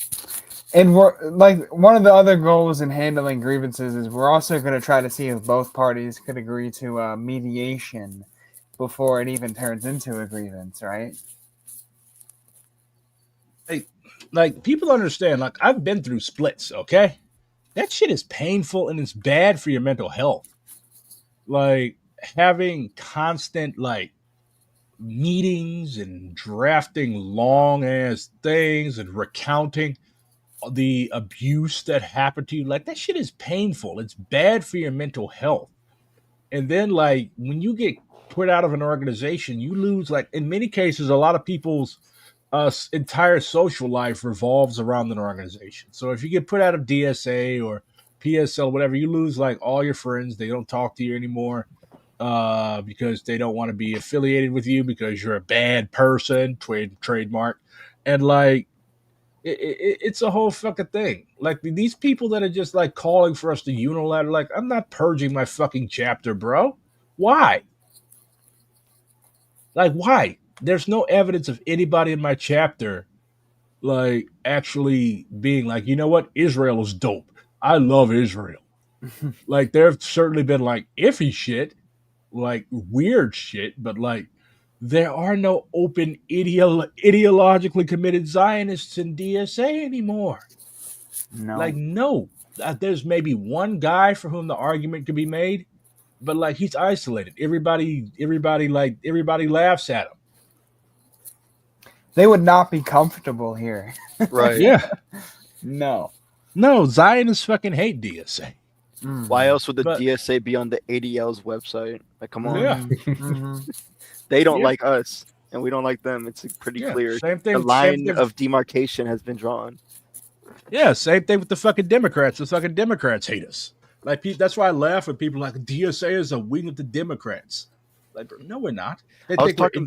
And we're like, one of the other goals in handling grievances is we're also going to try to see if both parties could agree to mediation before it even turns into a grievance, right? Like people understand. Like, I've been through splits. Okay, that shit is painful and it's bad for your mental health. Like, having constant like meetings and drafting long ass things and recounting the abuse that happened to you, like, that shit is painful. It's bad for your mental health. And then, like, when you get put out of an organization, you lose, like, in many cases, a lot of people's entire social life revolves around an organization. So if you get put out of DSA or PSL, whatever, you lose like all your friends. They don't talk to you anymore because they don't want to be affiliated with you because you're a bad person, trademark. And like, it's a whole fucking thing. Like, these people that are just like calling for us to unilateral, like, I'm not purging my fucking chapter, bro. Why? Like, why? There's no evidence of anybody in my chapter like actually being like, you know what, Israel is dope. I love Israel. Like, there have certainly been like iffy shit, like weird shit, but like, there are no open ideologically committed Zionists in DSA anymore. No. Like, no. There's maybe one guy for whom the argument could be made, but like, he's isolated. Everybody laughs at him. They would not be comfortable here. Right. Yeah. No. No, Zionists fucking hate DSA. Why else would the DSA be on the ADL's website? Like, come on. Yeah. They don't like us, and we don't like them. It's pretty clear. Same thing. The line of demarcation has been drawn. Yeah, same thing with the fucking Democrats. The fucking Democrats hate us. Like, that's why I laugh when people are like, DSA is a wing of the Democrats. Like, no, we're not. I was talking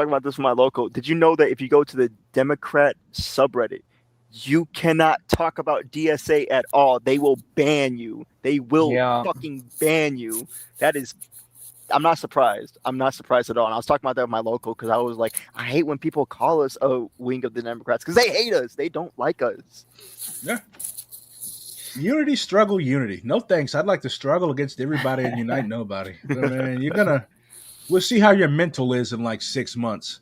about this with my local. Did you know that if you go to the Democrat subreddit, you cannot talk about DSA at all? They will ban you. They will fucking ban you. That is, I'm not surprised. I'm not surprised at all. And I was talking about that with my local because I was like, I hate when people call us a wing of the Democrats because they hate us. They don't like us. Yeah. Unity, struggle, unity. No thanks. I'd like to struggle against everybody and unite nobody. I mean, we'll see how your mental is in like 6 months.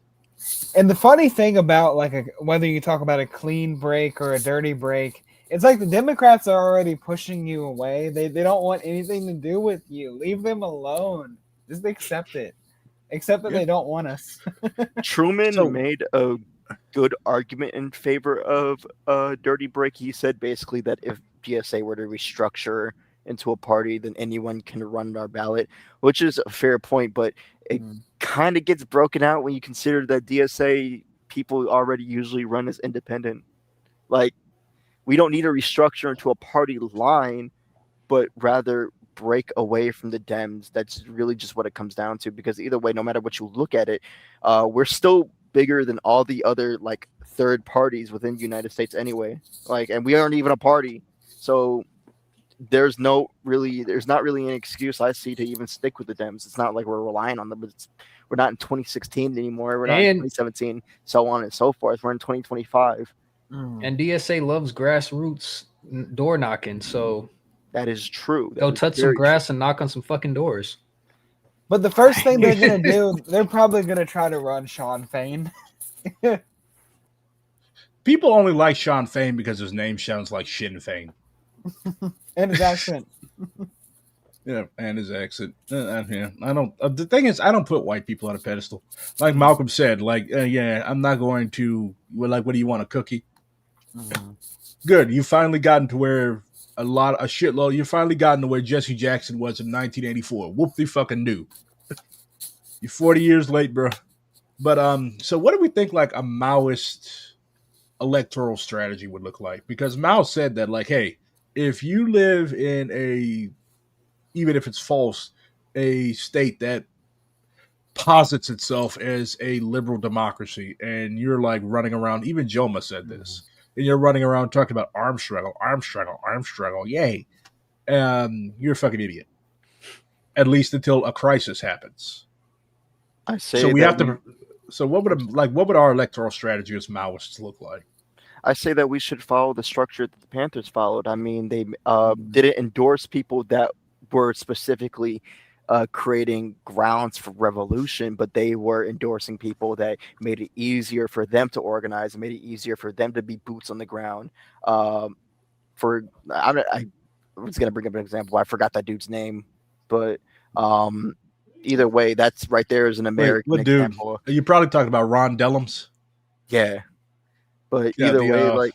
And the funny thing about like whether you talk about a clean break or a dirty break, it's like the Democrats are already pushing you away. They don't want anything to do with you. Leave them alone. Just accept it. Accept that they don't want us. Truman made a good argument in favor of a dirty break. He said basically that if DSA were to restructure into a party, then anyone can run our ballot, which is a fair point, but it kind of gets broken out when you consider that DSA people already usually run as independent. Like, we don't need to restructure into a party line, but rather break away from the Dems. That's really just what it comes down to, because either way, no matter what you look at it, we're still bigger than all the other like third parties within the United States anyway. Like, and we aren't even a party. So there's not really an excuse I see to even stick with the Dems. It's not like we're relying on them, but we're not in 2016 anymore. We're not in 2017, so on and so forth. We're in 2025. And DSA loves grassroots door knocking, so that is true. Go touch some grass and knock on some fucking doors. But the first thing they're gonna do, they're probably gonna try to run Sean Fain. People only like Sean Fain because his name sounds like Sinn Fein. And his accent. Yeah, and his accent. Yeah, I don't. The thing is, I don't put white people on a pedestal. Like Malcolm said, like, yeah, I'm not going to. Like, what do you want, a cookie? Good. You finally gotten to where a shitload. You finally gotten to where Jesse Jackson was in 1984. Whoop de fucking do. You're 40 years late, bro. But so what do we think like a Maoist electoral strategy would look like? Because Mao said that, like, hey, if you live in a, even if it's false, a state that posits itself as a liberal democracy, and you're like running around. Even Joma said this, and you're running around talking about arms struggle, arms struggle, arms struggle. Yay! You're a fucking idiot. At least until a crisis happens. I say So we that have to. So what would our electoral strategy as Maoists look like? I say that we should follow the structure that the Panthers followed. I mean, they didn't endorse people that were specifically creating grounds for revolution, but they were endorsing people that made it easier for them to organize, and made it easier for them to be boots on the ground. I was going to bring up an example. I forgot that dude's name, but either way, that's right there is an American example. You're probably talking about Ron Dellums. Yeah. But either way, like,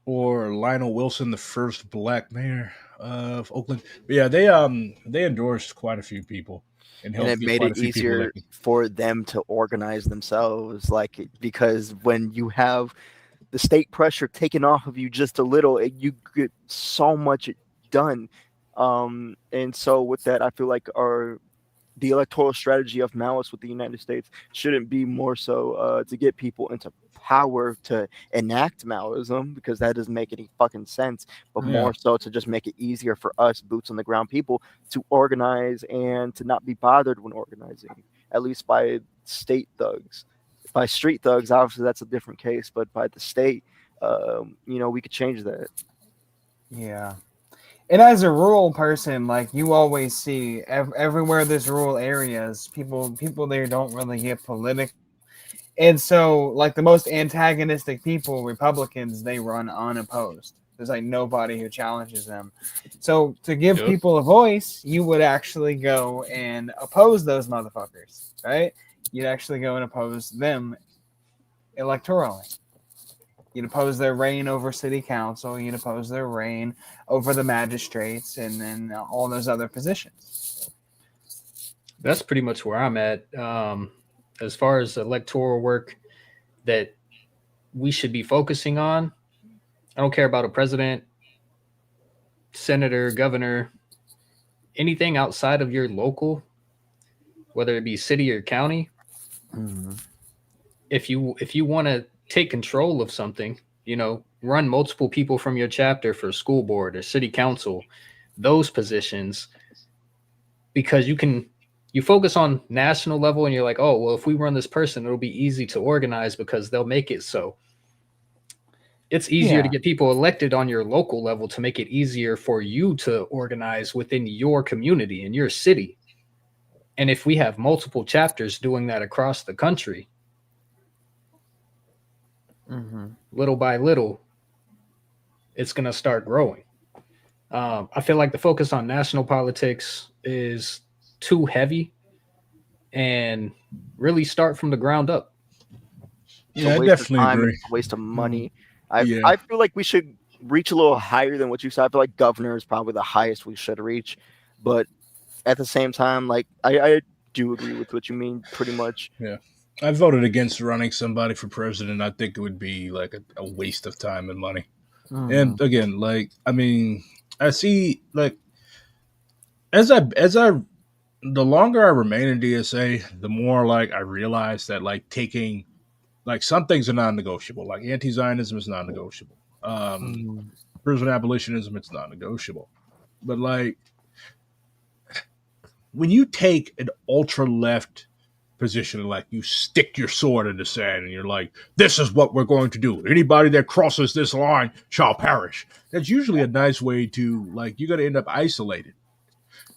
or Lionel Wilson, the first black mayor of Oakland. But yeah, they endorsed quite a few people, and it made it easier for them to organize themselves. Like, because when you have the state pressure taken off of you just a little, you get so much done. And so with that, I feel like the electoral strategy of Maoists with the United States shouldn't be more so to get people into power to enact Maoism, because that doesn't make any fucking sense, but more so to just make it easier for us boots on the ground people to organize and to not be bothered when organizing, at least by state thugs. By street thugs, obviously that's a different case, but by the state, we could change that. Yeah. And as a rural person, like, you always see everywhere there's rural areas, people there don't really get political. And so, like, the most antagonistic people, Republicans, they run unopposed. There's like nobody who challenges them. So to give people a voice, you would actually go and oppose those motherfuckers, right? You'd actually go and oppose them electorally. You'd oppose their reign over city council. You'd oppose their reign over the magistrates, and then all those other positions. That's pretty much where I'm at. As far as electoral work that we should be focusing on, I don't care about a president, senator, governor, anything outside of your local, whether it be city or county. Mm-hmm. If you want to take control of something, run multiple people from your chapter for school board or city council, those positions, because you focus on national level and you're like, oh, well, if we run this person, it'll be easy to organize because they'll make it so. It's easier to get people elected on your local level to make it easier for you to organize within your community and your city. And if we have multiple chapters doing that across the country, little by little, it's going to start growing. I feel like the focus on national politics is too heavy, and really start from the ground up. Yeah, I definitely agree. It's a waste of money. I feel like we should reach a little higher than what you said. I feel like governor is probably the highest we should reach, but at the same time, like, I do agree with what you mean pretty much. Yeah. I voted against running somebody for president. I think it would be like a waste of time and money. And again, like, I mean, I see, like, the longer I remain in DSA, the more, like, I realize that, like, taking, like, some things are non-negotiable. Like, anti-Zionism is non-negotiable. Prison abolitionism, it's non-negotiable. But, like, when you take an ultra-left position, like, you stick your sword in the sand and you're like, this is what we're going to do. Anybody that crosses this line shall perish. That's usually a nice way to, like, you're going to end up isolated.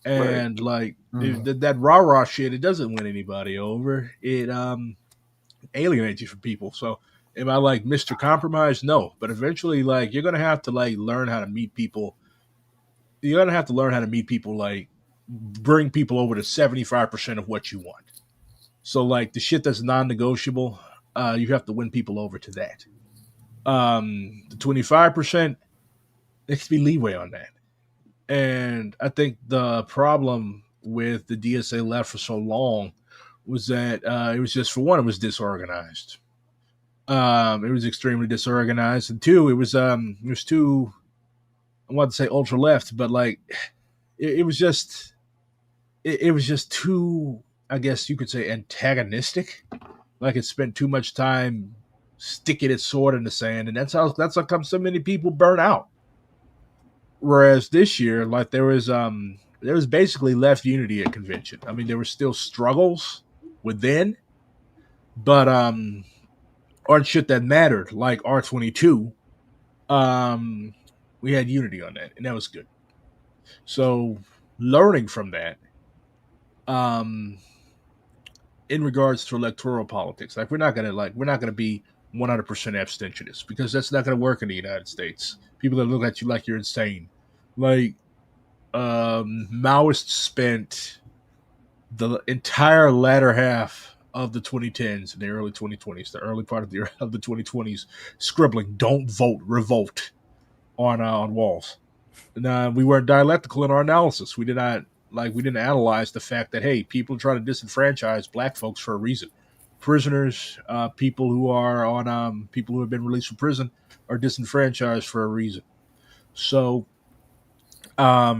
And like that rah-rah shit, it doesn't win anybody over. It alienates you from people. So am I like Mr. Compromise? No. But eventually, like, you're gonna have to like learn how to meet people. You're gonna have to learn how to meet people, like bring people over to 75% of what you want. So like the shit that's non-negotiable, you have to win people over to that. The 25%, there can be leeway on that. And I think the problem with the DSA left for so long was that it was just, for one, it was disorganized. It was extremely disorganized, and two, it was too, I want to say ultra left, but like it was just it was just too, I guess you could say, antagonistic. Like it spent too much time sticking its sword in the sand, and that's how come so many people burn out. Whereas this year, like there was basically left unity at convention. I mean, there were still struggles within, but on shit that mattered, like R22, um, we had unity on that, and that was good. So learning from that, um, in regards to electoral politics, like we're not gonna be 100% abstentionists because that's not gonna work in the United States. People that look at you like you're insane. Like Maoists spent the entire latter half of the 2010s and the early 2020s, the early part of the 2020s, scribbling "Don't vote, revolt" on walls. And we weren't dialectical in our analysis. We didn't analyze the fact that hey, people are trying to disenfranchise black folks for a reason. Prisoners, people who are on people who have been released from prison are disenfranchised for a reason. So, I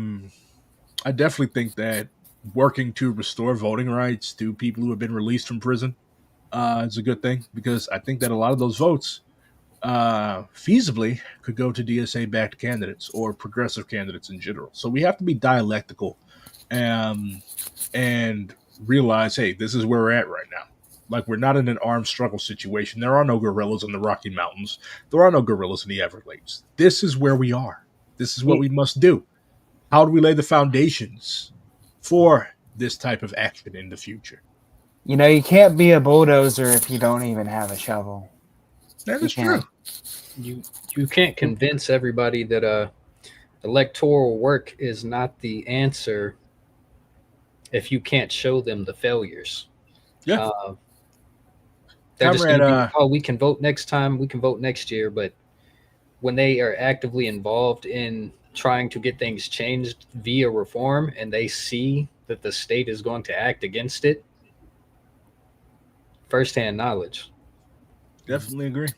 definitely think that working to restore voting rights to people who have been released from prison is a good thing because I think that a lot of those votes feasibly could go to DSA backed candidates or progressive candidates in general. So we have to be dialectical and realize, hey, this is where we're at right now. Like, we're not in an armed struggle situation. There are no guerrillas in the Rocky Mountains. There are no guerrillas in the Everglades. This is where we are. This is what we must do. How do we lay the foundations for this type of action in the future? You know, you can't be a bulldozer if you don't even have a shovel. That is true. You can't convince everybody that electoral work is not the answer if you can't show them the failures. Yeah. They're just going to be, oh, we can vote next time, we can vote next year, but when they are actively involved in trying to get things changed via reform and they see that the state is going to act against it, firsthand knowledge. Definitely agree.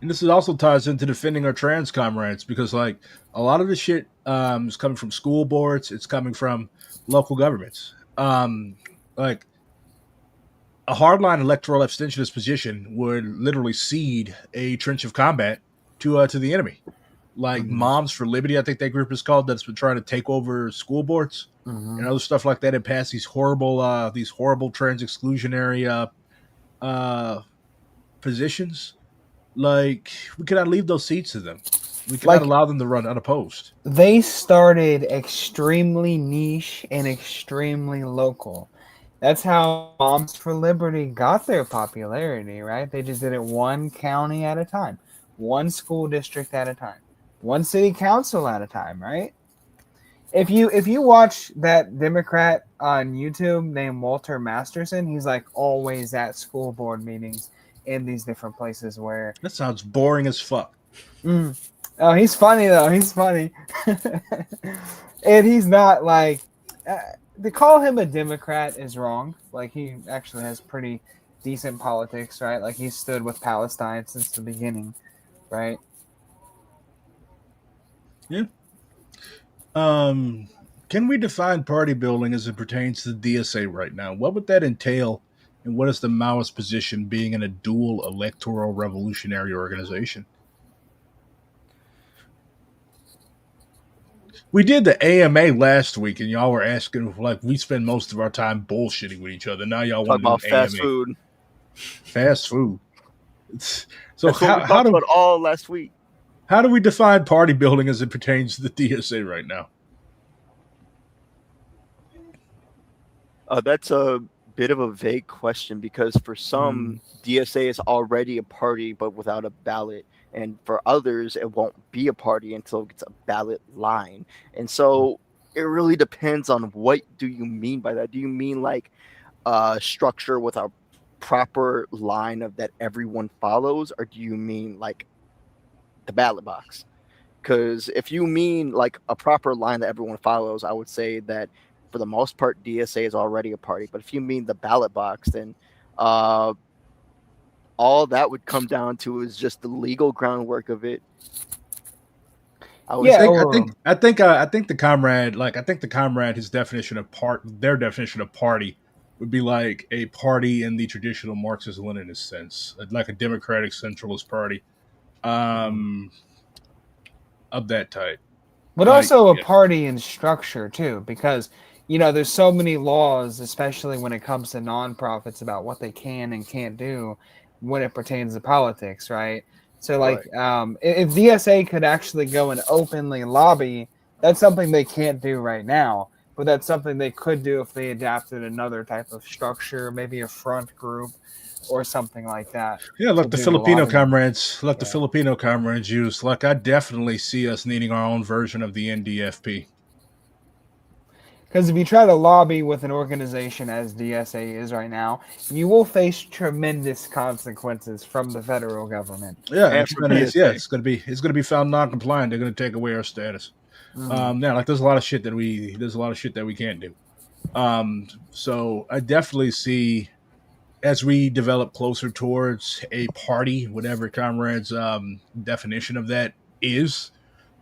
And this also ties into defending our trans comrades because, like, a lot of the shit is coming from school boards. It's coming from local governments. Like, a hardline electoral abstentionist position would literally cede a trench of combat to the enemy. Like Moms for Liberty, I think that group is called, that's been trying to take over school boards and other stuff like that and pass these horrible trans exclusionary positions. Like, we cannot leave those seats to them. We cannot allow them to run unopposed. They started extremely niche and extremely local. That's how Moms for Liberty got their popularity, right? They just did it one county at a time, one school district at a time, one city council at a time, right? If you watch that Democrat on YouTube named Walter Masterson, he's like always at school board meetings in these different places where... That sounds boring as fuck. Oh, he's funny though. He's funny. And he's not like... to call him a Democrat is wrong. Like, he actually has pretty decent politics, right? Like, he stood with Palestine since the beginning, right? Yeah. Can we define party building as it pertains to the DSA right now? What would that entail, and what is the Maoist position being in a dual electoral revolutionary organization? We did the AMA last week, and y'all were asking, like, we spend most of our time bullshitting with each other. Now y'all want to about do fast AMA. food. Fast food. So that's what we talked about all last week. How do we define party building as it pertains to the DSA right now? That's a bit of a vague question because for some, DSA is already a party but without a ballot. And for others, it won't be a party until it gets a ballot line. And so it really depends on what do you mean by that. Do you mean like a structure with a proper line of that everyone follows? Or do you mean like the ballot box? Because if you mean like a proper line that everyone follows, I would say that for the most part, DSA is already a party. But if you mean the ballot box, then all that would come down to is just the legal groundwork of it. I think the comrade, his definition of their definition of party would be like a party in the traditional Marxist-Leninist sense, like a democratic centralist party, um, of that type. But also a party in structure too, because there's so many laws, especially when it comes to nonprofits, about what they can and can't do when it pertains to politics, right? So, like, if DSA could actually go and openly lobby, that's something they can't do right now. But that's something they could do if they adapted another type of structure, maybe a front group or something like that. Yeah, let the Filipino comrades use. Like, I definitely see us needing our own version of the NDFP. Because if you try to lobby with an organization as DSA is right now, you will face tremendous consequences from the federal government. Yeah, it's going to be found non-compliant. They're going to take away our status. Now, like, there's a lot of shit that we can't do. So I definitely see, as we develop closer towards a party, whatever Comrades' definition of that is,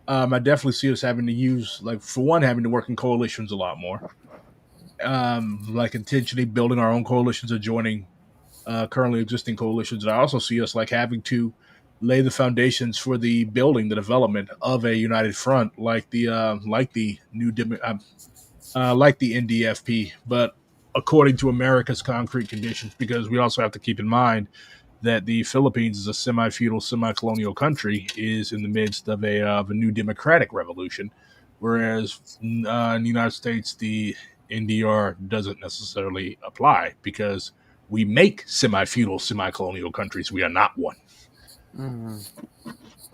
I definitely see us having to use, like, for one, having to work in coalitions a lot more. Like, intentionally building our own coalitions or joining currently existing coalitions. And I also see us, like, having to lay the foundations for the development of a united front, like the NDFP, but according to America's concrete conditions, because we also have to keep in mind that the Philippines is a semi-feudal, semi-colonial country, is in the midst of a new democratic revolution, whereas in the United States, the NDR doesn't necessarily apply because we make semi-feudal, semi-colonial countries. We are not one.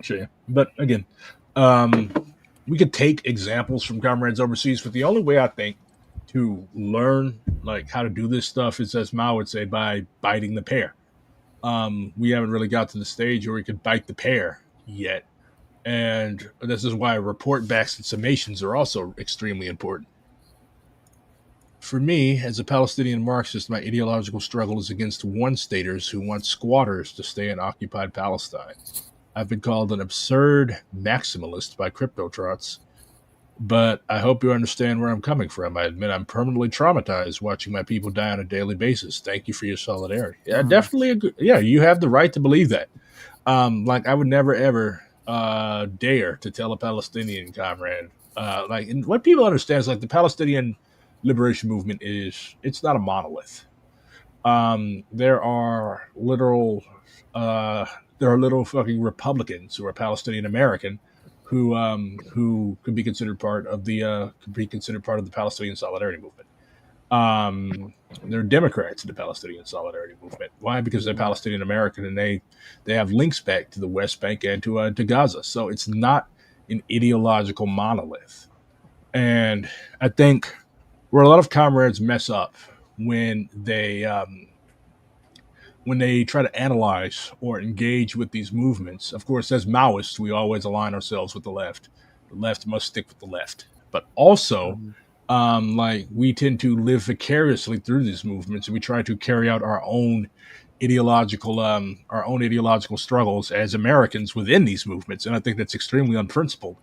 Sure. But again, we could take examples from comrades overseas, but the only way I think to learn, like, how to do this stuff is, as Mao would say, by biting the pear. We haven't really got to the stage where we could bite the pear yet. And this is why report backs and summations are also extremely important. For me, as a Palestinian Marxist, my ideological struggle is against one-staters who want squatters to stay in occupied Palestine. I've been called an absurd maximalist by crypto-trots, but I hope you understand where I'm coming from. I admit I'm permanently traumatized watching my people die on a daily basis. Thank you for your solidarity. Yeah, definitely agree. Yeah, you have the right to believe that. Like, I would never, ever dare to tell a Palestinian comrade. And what people understand is, like, the Palestinian liberation movement it's not a monolith. There are literal fucking Republicans who are Palestinian American who could be considered part of the Palestinian Solidarity Movement. They're Democrats in the Palestinian Solidarity Movement. Why? Because they're Palestinian American and they have links back to the West Bank and to Gaza. So it's not an ideological monolith. And I think where a lot of comrades mess up when they try to analyze or engage with these movements. Of course, as Maoists, we always align ourselves with the left. The left must stick with the left. But also, we tend to live vicariously through these movements, and we try to carry out our own ideological struggles as Americans within these movements. And I think that's extremely unprincipled.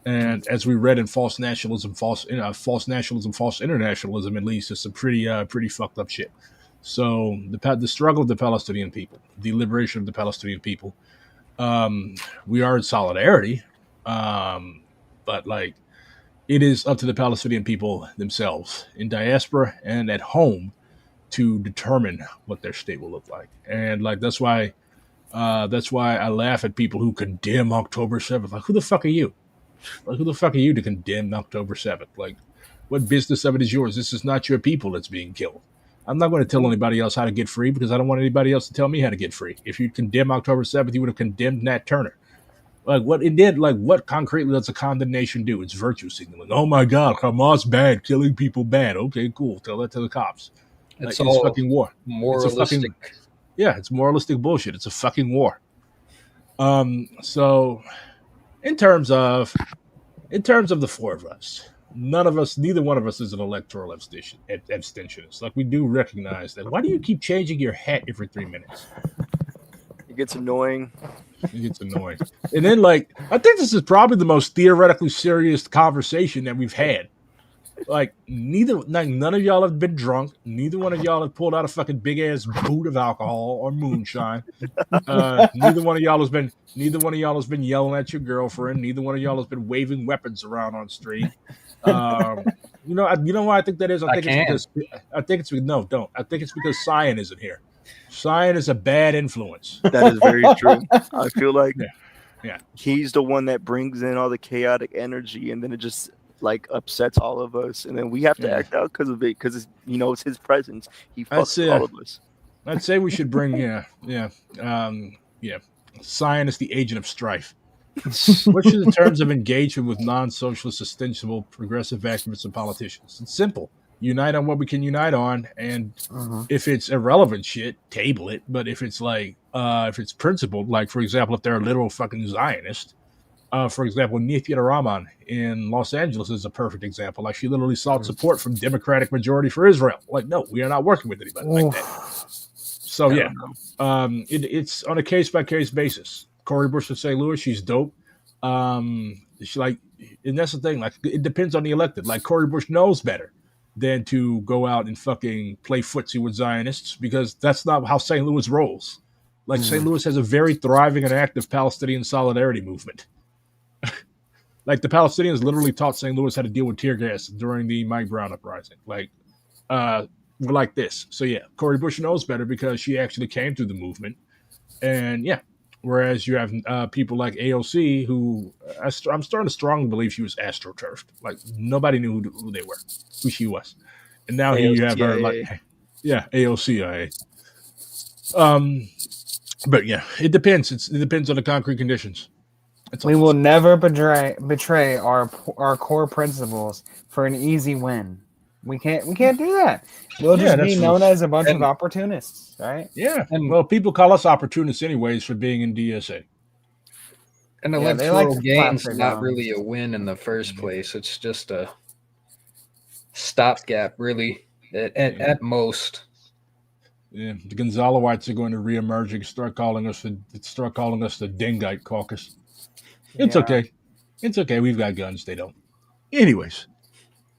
And as we read in False Nationalism, False Internationalism, at least, it's some pretty fucked up shit. So the struggle of the Palestinian people, the liberation of the Palestinian people, we are in solidarity, but, like, it is up to the Palestinian people themselves in diaspora and at home to determine what their state will look like. And, like, that's why I laugh at people who condemn October 7th. Like, who the fuck are you? Like, who the fuck are you to condemn October 7th? Like, what business of it is yours? This is not your people that's being killed. I'm not going to tell anybody else how to get free because I don't want anybody else to tell me how to get free. If you condemn October 7th, you would have condemned Nat Turner. Like, what it did, like, what concretely does a condemnation do? It's virtue signaling. Oh my God, Hamas bad, killing people bad. Okay, cool. Tell that to the cops. It's fucking war. Moralistic. It's moralistic bullshit. It's a fucking war. So in terms of the four of us, neither one of us is an electoral abstentionist. Like, we do recognize that. Why do you keep changing your hat every 3 minutes? It gets annoying. It gets annoying. And then, like, I think this is probably the most theoretically serious conversation that we've had. Like, none of y'all have been drunk. Neither one of y'all have pulled out a fucking big ass boot of alcohol or moonshine. Neither one of y'all has been yelling at your girlfriend. Neither one of y'all has been waving weapons around on the street. You know why I think that is? I think it's because Cyan isn't here. Cyan is a bad influence. That is very true. I feel like Yeah. he's the one that brings in all the chaotic energy, and then it just like upsets all of us, and then we have to act out because of it, because it's his presence. He fucks with all of us. I'd say we should bring Cyan is the agent of strife. What should the terms of engagement with non-socialist, ostensible, progressive activists and politicians? It's simple. Unite on what we can unite on, and if it's irrelevant shit, table it. But if it's like, if it's principled, like for example, if they're a literal fucking Zionist, for example, Nithya Raman in Los Angeles is a perfect example. Like she literally sought support from Democratic majority for Israel. Like, no, we are not working with anybody like that. So it's on a case by case basis. Cori Bush of St. Louis, she's dope. She like, and that's the thing. Like, it depends on the elected. Like Cori Bush knows better than to go out and fucking play footsie with Zionists, because that's not how St. Louis rolls. Like St. Louis has a very thriving and active Palestinian solidarity movement. Like the Palestinians literally taught St. Louis how to deal with tear gas during the Mike Brown uprising. Like, we're like this. So yeah, Cori Bush knows better because she actually came through the movement. And yeah, whereas you have people like AOC, who I'm starting to strongly believe she was astroturfed. Like nobody knew who they were, who she was. And now here you have her like, yeah, AOC. But yeah, it depends. It depends on the concrete conditions. We will never betray our core principles for an easy win. We can't do that. We'll just be known as a bunch of opportunists, right? Yeah. Well, people call us opportunists anyways for being in DSA. And electoral gains is not really a win in the first place. It's just a stopgap, really, at most. Yeah, the Gonzaloites are going to reemerge and start calling us the Dingite caucus. It's okay. It's okay. We've got guns. They don't. Anyways,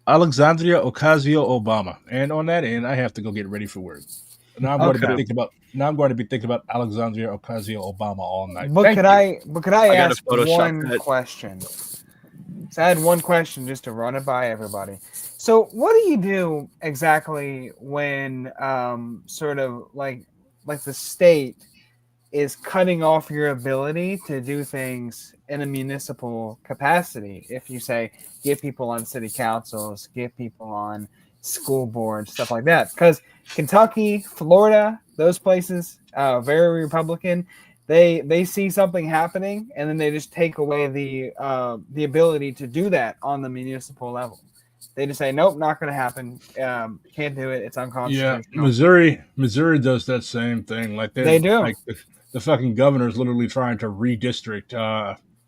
Alexandria Ocasio-Obama. And on that end, I have to go get ready for work. Now I'm going to be thinking about Alexandria Ocasio-Obama all night. But could I ask one question? So I had one question just to run it by everybody. So what do you do exactly when sort of like the state is cutting off your ability to do things in a municipal capacity? If you say, get people on city councils, get people on school boards, stuff like that. Because Kentucky, Florida, those places, very Republican, they see something happening and then they just take away the ability to do that on the municipal level. They just say, nope, not going to happen. Can't do it. It's unconstitutional. Yeah, Missouri does that same thing. Like they do. Like the fucking governor is literally trying to redistrict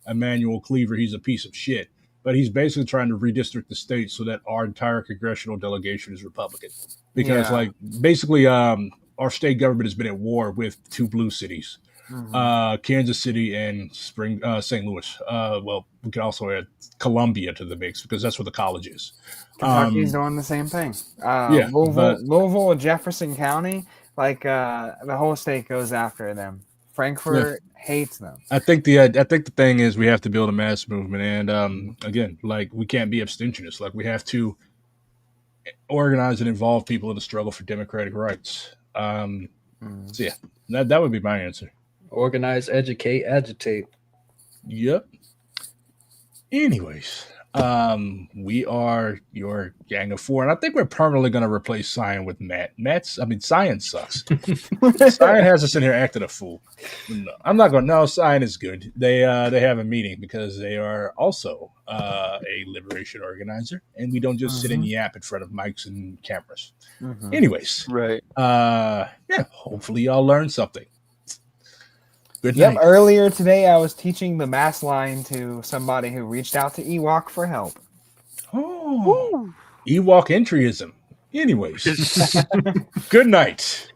Emmanuel Cleaver. He's a piece of shit, but he's basically trying to redistrict the state so that our entire congressional delegation is Republican. Because basically, our state government has been at war with two blue cities, Kansas City and St. Louis. Well, we can also add Columbia to the mix because that's where the college is. Kentucky's doing the same thing. Louisville, Jefferson County, like the whole state goes after them. Frankfurt hates them. I think the thing is we have to build a mass movement, and again, like we can't be abstentionists. Like we have to organize and involve people in the struggle for democratic rights. So yeah, that would be my answer. Organize, educate, agitate. Yep. Anyways, we are your gang of four, and I think we're permanently going to replace Cyan with Matt. Cyan sucks. Cyan has us in here acting a fool. No, I'm not going. No, Cyan is good. They have a meeting because they are also a liberation organizer, and we don't just sit and yap in front of mics and cameras. Anyways, right? Hopefully y'all learned something. Good night. Earlier today, I was teaching the mass line to somebody who reached out to Ewok for help. Oh, Ewok entryism. Anyways, good night.